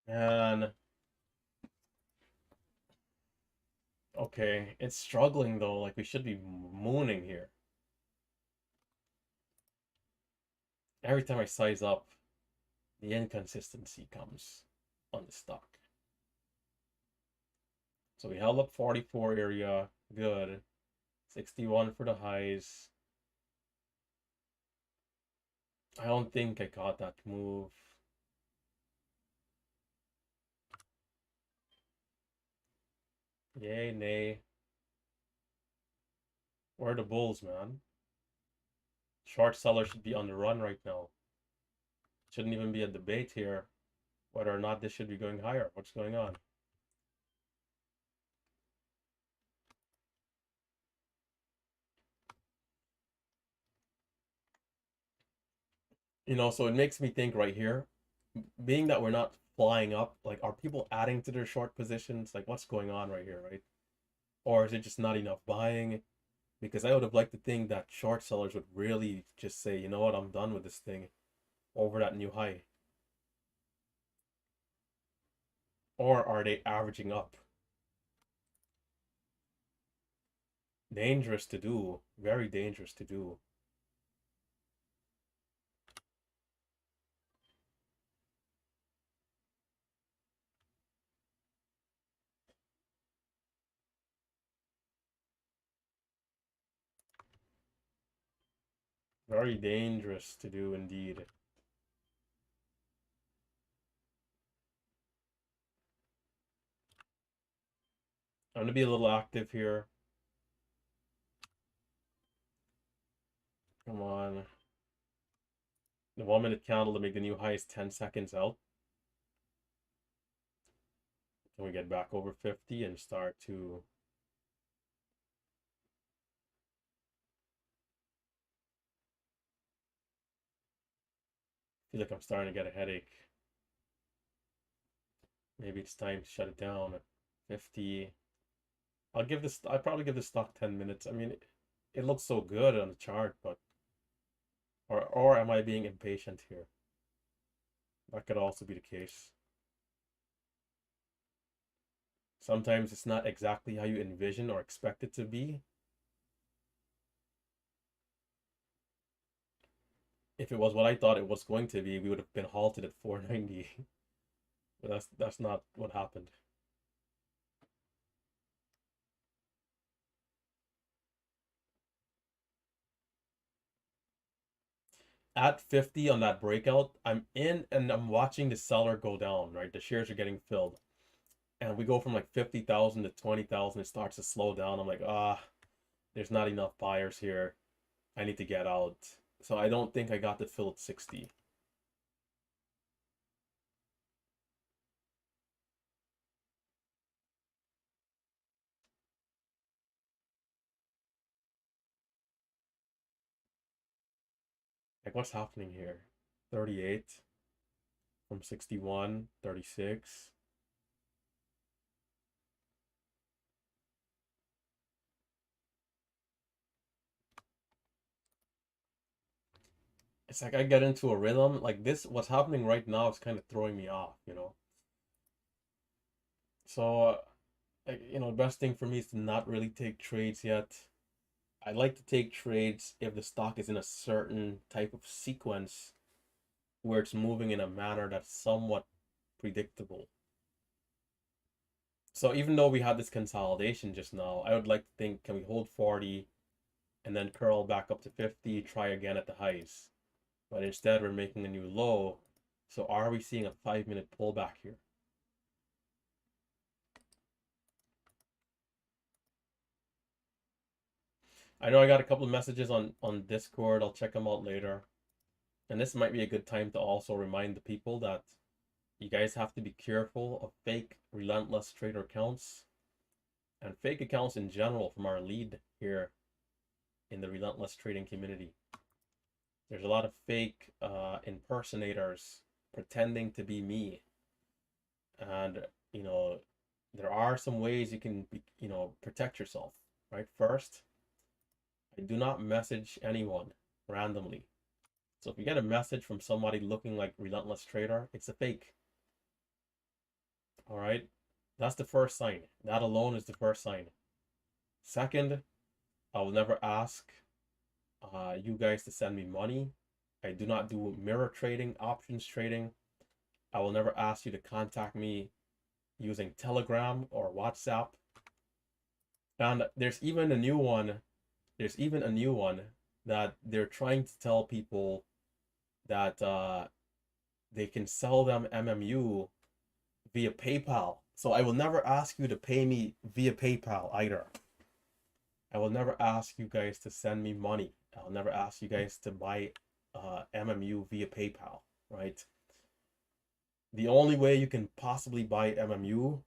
And okay, it's struggling though. Like we should be mooning here. Every time I size up, the inconsistency comes on the stock. So we held up 44 area, good. 61 for the highs. I don't think I caught that move. Yay, nay. Where are the bulls, man? Short sellers should be on the run right now. Shouldn't even be a debate here whether or not this should be going higher. What's going on? You know, so it makes me think right here, being that we're not flying up, like, are people adding to their short positions? Like, what's going on right here, right? Or is it just not enough buying? Because I would have liked to think that short sellers would really just say, you know what, I'm done with this thing over that new high. Or are they averaging up? Dangerous to do, very dangerous to do. Very dangerous to do indeed. I'm gonna be a little active here. Come on. The 1 minute candle to make the new high is 10 seconds out. Can we get back over 50 and start to feel like I'm starting to get a headache. Maybe it's time to shut it down. 50. I'll probably give this stock 10 minutes. I mean, it looks so good on the chart, but or am I being impatient here? That could also be the case. Sometimes it's not exactly how you envision or expect it to be. If it was what I thought it was going to be, we would have been halted at 490. But that's not what happened. At 50 on that breakout, I'm in and I'm watching the seller go down, right? The shares are getting filled. And we go from like 50,000 to 20,000. It starts to slow down. I'm like, there's not enough buyers here. I need to get out. So I don't think I got to fill at 60. Like, what's happening here? 38 from 61, 36. It's like I get into a rhythm. Like this, what's happening right now is kind of throwing me off, you know? So, the best thing for me is to not really take trades yet. I like to take trades if the stock is in a certain type of sequence where it's moving in a manner that's somewhat predictable. So even though we had this consolidation just now, I would like to think, can we hold 40 and then curl back up to 50, try again at the highs? But instead we're making a new low. So are we seeing a 5 minute pullback here? I know I got a couple of messages on Discord. I'll check them out later. And this might be a good time to also remind the people that you guys have to be careful of fake Relentless trader accounts and fake accounts in general from our lead here in the Relentless trading community. There's a lot of fake impersonators pretending to be me. And, there are some ways you can, protect yourself, right? First, I do not message anyone randomly. So if you get a message from somebody looking like Relentless Trader, it's a fake. All right. That's the first sign. That alone is the first sign. Second, I will never ask you guys to send me money. I do not do mirror trading, options trading. I will never ask you to contact me using Telegram or WhatsApp. And there's even a new one. There's even a new one that they're trying to tell people that they can sell them MMU via PayPal. So I will never ask you to pay me via PayPal either. I will never ask you guys to send me money. I'll never ask you guys to buy MMU via PayPal, right? The only way you can possibly buy MMU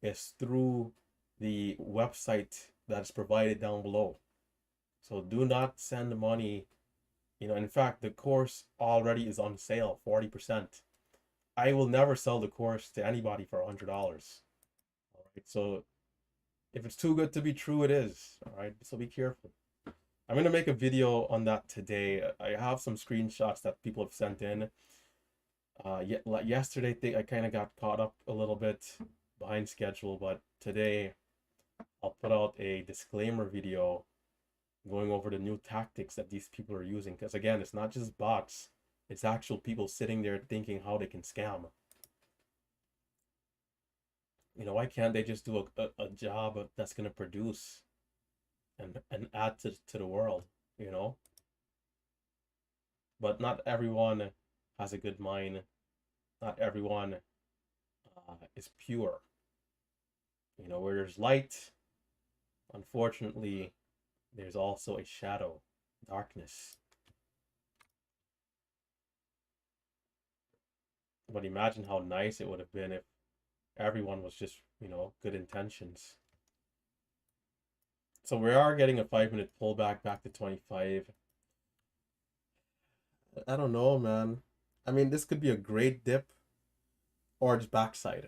is through the website that's provided down below. So do not send money. In fact, the course already is on sale, 40%. I will never sell the course to anybody for $100. All right. So if it's too good to be true, it is. All right. So be careful. I'm going to make a video on that today. I have some screenshots that people have sent in. Yesterday, I kind of got caught up a little bit behind schedule, but today I'll put out a disclaimer video going over the new tactics that these people are using. Because again, it's not just bots, it's actual people sitting there thinking how they can scam. Why can't they just do a job that's going to produce and add to the world, but not everyone has a good mind. Not everyone is pure. Where there's light, unfortunately, there's also a shadow, darkness. But imagine how nice it would have been if everyone was just, good intentions. So we are getting a 5 minute pullback back to 25. I don't know, man. I mean, this could be a great dip or just backside.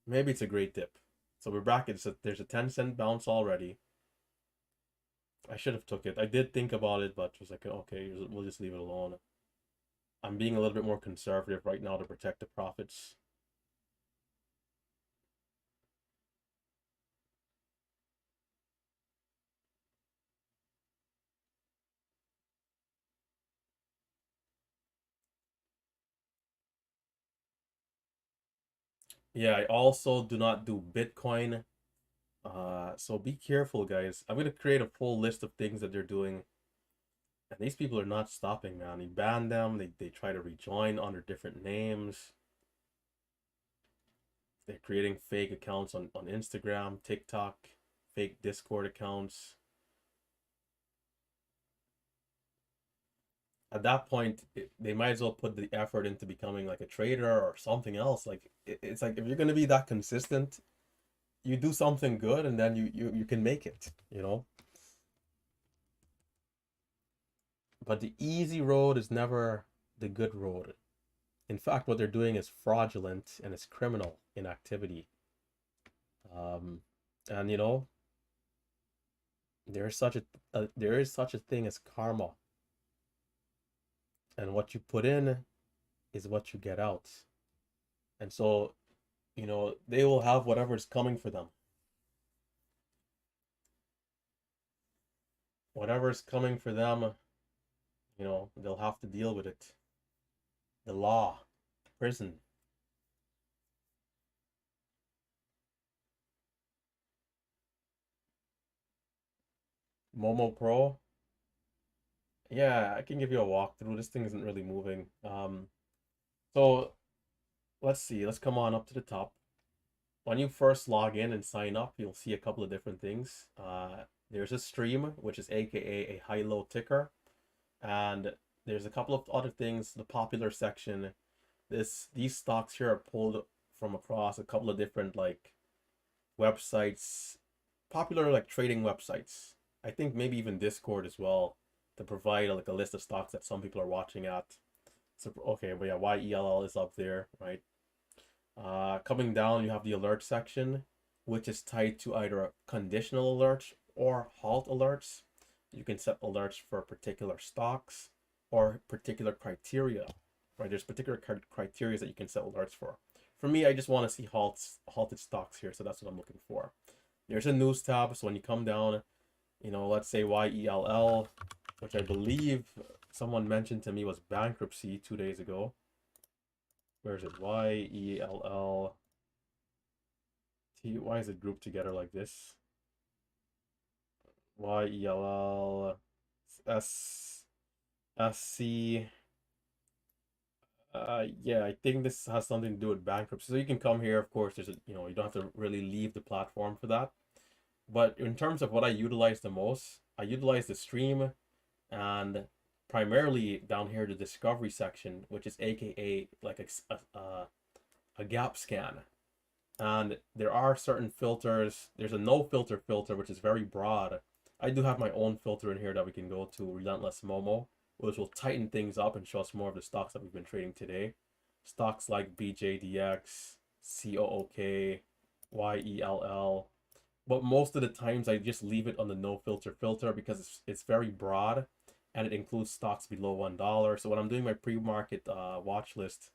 Maybe it's a great dip. So we're back. There's a 10-cent bounce already. I should have took it. I did think about it, but was like, okay, we'll just leave it alone. I'm being a little bit more conservative right now to protect the profits. Yeah, I also do not do Bitcoin. So be careful, guys. I'm gonna create a full list of things that they're doing. And these people are not stopping, man. He banned them. They try to rejoin under different names. They're creating fake accounts on Instagram, TikTok, fake Discord accounts. At that point, they might as well put the effort into becoming like a trader or something else. Like it's like if you're gonna be that consistent, you do something good and then you can make it. But the easy road is never the good road. In fact, what they're doing is fraudulent and it's criminal inactivity. Um, and there is such a thing as karma, and what you put in is what you get out. And so, they will have whatever is coming for them. Whatever is coming for them, they'll have to deal with it. The law, prison. Momo Pro. Yeah, I can give you a walkthrough. This thing isn't really moving. So let's see. Let's come on up to the top. When you first log in and sign up, you'll see a couple of different things. There's a stream, which is AKA a high-low ticker, and there's a couple of other things. The popular section. These stocks here are pulled from across a couple of different like websites, popular like trading websites. I think maybe even Discord as well to provide like a list of stocks that some people are watching at. So okay, but yeah, YELL is up there, right? Coming down, you have the alert section, which is tied to either conditional alerts or halt alerts. You can set alerts for particular stocks or particular criteria, right? There's particular criteria that you can set alerts for. For me, I just want to see halted stocks here, so that's what I'm looking for. There's a news tab, so when you come down, let's say YELL, which I believe someone mentioned to me was bankruptcy 2 days ago. Where is it? YELL. Why is it grouped together like this? YELL SC. Yeah, I think this has something to do with bankruptcy. So you can come here, of course. You don't have to really leave the platform for that. But in terms of what I utilize the most, I utilize the stream and primarily down here the discovery section, which is AKA like a gap scan. And there are certain filters. There's a no filter filter, which is very broad. I do have my own filter in here that we can go to, Relentless Momo, which will tighten things up and show us more of the stocks that we've been trading today. Stocks like BJDX, COOK, YELL. But most of the times I just leave it on the no filter because it's very broad and it includes stocks below $1. So when I'm doing my pre-market watch list,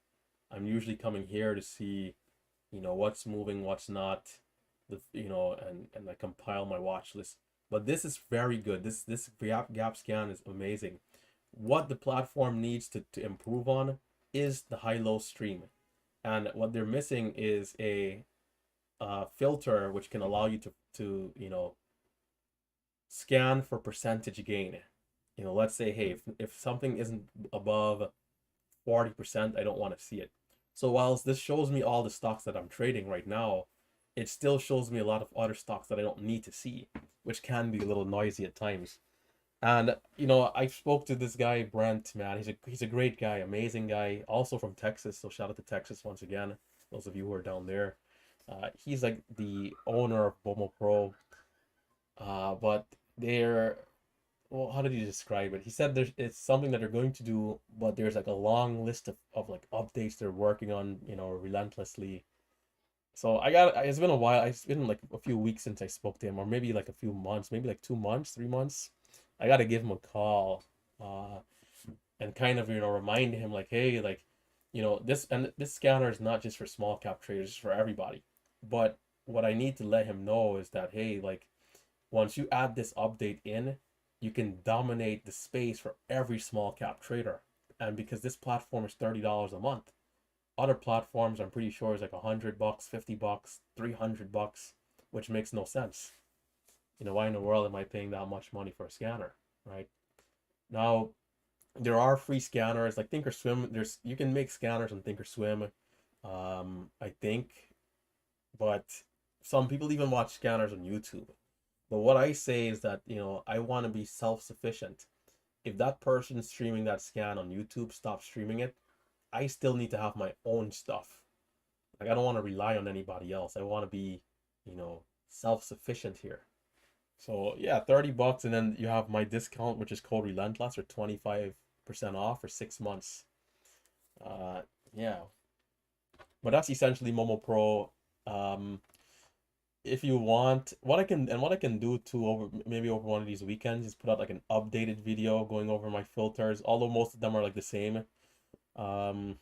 I'm usually coming here to see what's moving, what's not, and I compile my watch list. But this is very good. This gap scan is amazing. What the platform needs to improve on is the high-low stream, and what they're missing is a filter which can allow you to scan for percentage gain. You know, let's say, hey, if something isn't above 40%, I don't want to see it. So whilst this shows me all the stocks that I'm trading right now, it still shows me a lot of other stocks that I don't need to see, which can be a little noisy at times. And you know, I spoke to this guy Brent, man. He's a great guy, amazing guy, also from Texas. So shout out to Texas once again. Those of you who are down there. He's like the owner of Bomo Pro. But they're, well, how did he describe it? He said it's something that they're going to do, but there's like a long list of like updates they're working on, you know, relentlessly. So it's been a while. It's been like a few weeks since I spoke to him, or maybe like a few months, maybe like 2 months, 3 months. I gotta give him a call, and kind of, you know, remind him like, hey, like, you know, this scanner is not just for small cap traders, it's for everybody. But what I need to let him know is that, hey, like, once you add this update in, you can dominate the space for every small cap trader. And because this platform is $30 a month, other platforms I'm pretty sure is like $100, $50, $300, which makes no sense. You know, why in the world am I paying that much money for a scanner, right? Now, there are free scanners like Thinkorswim. You can make scanners on Thinkorswim, I think, but some people even watch scanners on YouTube. But what I say is that, you know, I want to be self-sufficient. If that person streaming that scan on YouTube stops streaming it, I still need to have my own stuff. Like, I don't want to rely on anybody else. I want to be, you know, self-sufficient here. So yeah, $30, and then you have my discount, which is called Relentless, or 25% off for 6 months. Uh, yeah, but that's essentially Momo Pro. If you want, what I can do too, over maybe over one of these weekends, is put out like an updated video going over my filters. Although most of them are like the same. Um,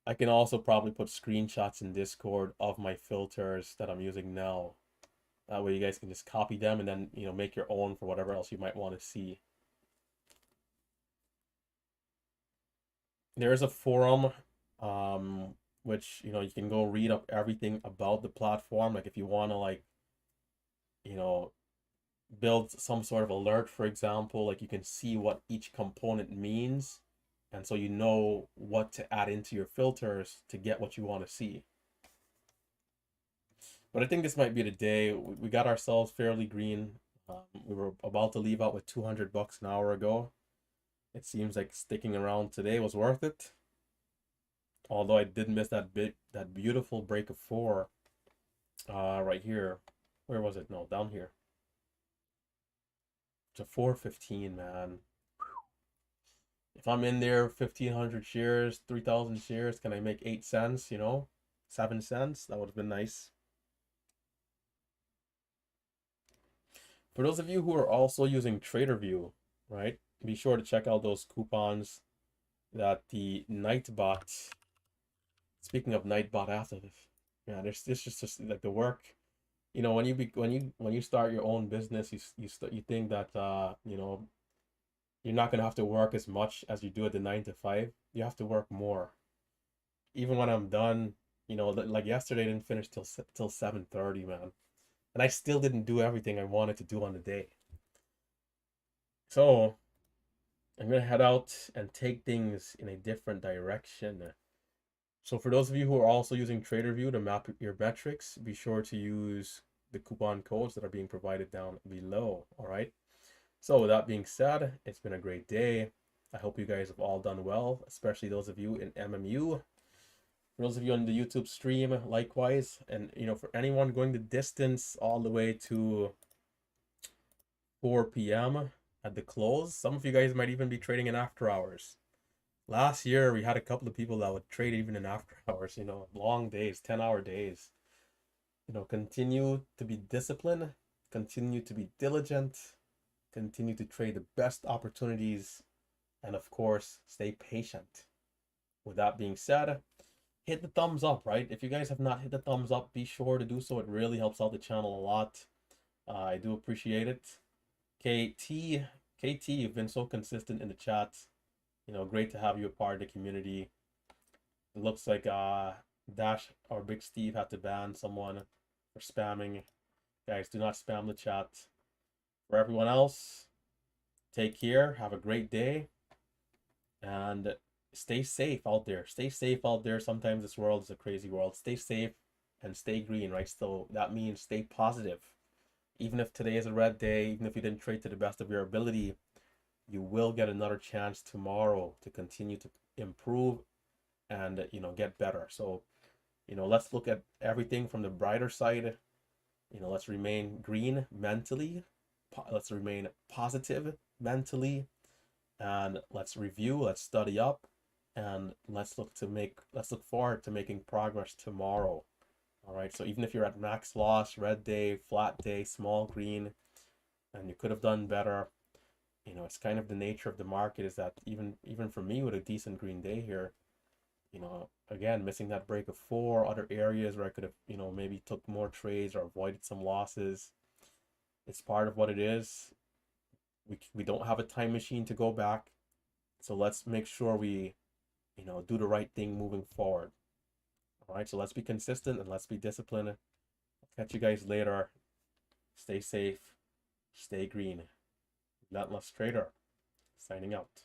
I can also probably put screenshots in Discord of my filters that I'm using now. That way you guys can just copy them and then, you know, make your own for whatever else you might want to see. There is a forum, which, you know, you can go read up everything about the platform. Like if you want to, like, you know, build some sort of alert, for example, like you can see what each component means. And so you know what to add into your filters to get what you want to see. But I think this might be the day. We got ourselves fairly green. We were about to leave out with $200 an hour ago. It seems like sticking around today was worth it. Although I did miss that beautiful break of 4 right here. Where was it? No, down here. It's a 415, man. If I'm in there 1,500 shares, 3,000 shares, can I make 8 cents, you know? 7 cents? That would have been nice. For those of you who are also using TraderView, right? Be sure to check out those coupons that the Nightbot. Speaking of Nightbot, after this, yeah, there's this just like the work. You know, when you start your own business, you think that you know, you're not gonna have to work as much as you do at the 9 to 5. You have to work more. Even when I'm done, you know, like yesterday, I didn't finish till 7:30, man, and I still didn't do everything I wanted to do on the day. So I'm gonna head out and take things in a different direction. So for those of you who are also using TraderView to map your metrics, be sure to use the coupon codes that are being provided down below. All right. So with that being said, it's been a great day. I hope you guys have all done well, especially those of you in MMU. For those of you on the YouTube stream, likewise. And, you know, for anyone going the distance all the way to 4 p.m. at the close, some of you guys might even be trading in after hours. Last year, we had a couple of people that would trade even in after hours, you know, long days, 10-hour days. You know, continue to be disciplined, continue to be diligent, continue to trade the best opportunities, and of course, stay patient. With that being said, hit the thumbs up, right? If you guys have not hit the thumbs up, be sure to do so. It really helps out the channel a lot. I do appreciate it. KT, you've been so consistent in the chat. You know, great to have you a part of the community. It looks like Dash or Big Steve had to ban someone for spamming. Guys, do not spam the chat. For everyone else, Take care. Have a great day. And stay safe out there. Stay safe out there. Sometimes this world is a crazy world. Stay safe and stay green, right? So that means stay positive. Even if today is a red day, even if you didn't trade to the best of your ability, you will get another chance tomorrow to continue to improve and, get better. So, let's look at everything from the brighter side. Let's remain green mentally. Let's remain positive mentally, and let's review, let's study up, and let's look forward to making progress tomorrow. All right, so even if you're at max loss, red day, flat day, small green, and you could have done better, it's kind of the nature of the market, is that even for me with a decent green day here, again, missing that break of 4, other areas where I could have, maybe took more trades or avoided some losses. It's part of what it is. We don't have a time machine to go back. So let's make sure we, do the right thing moving forward. All right, so let's be consistent and let's be disciplined. I'll catch you guys later. Stay safe, stay green. Relentless Trader, signing out.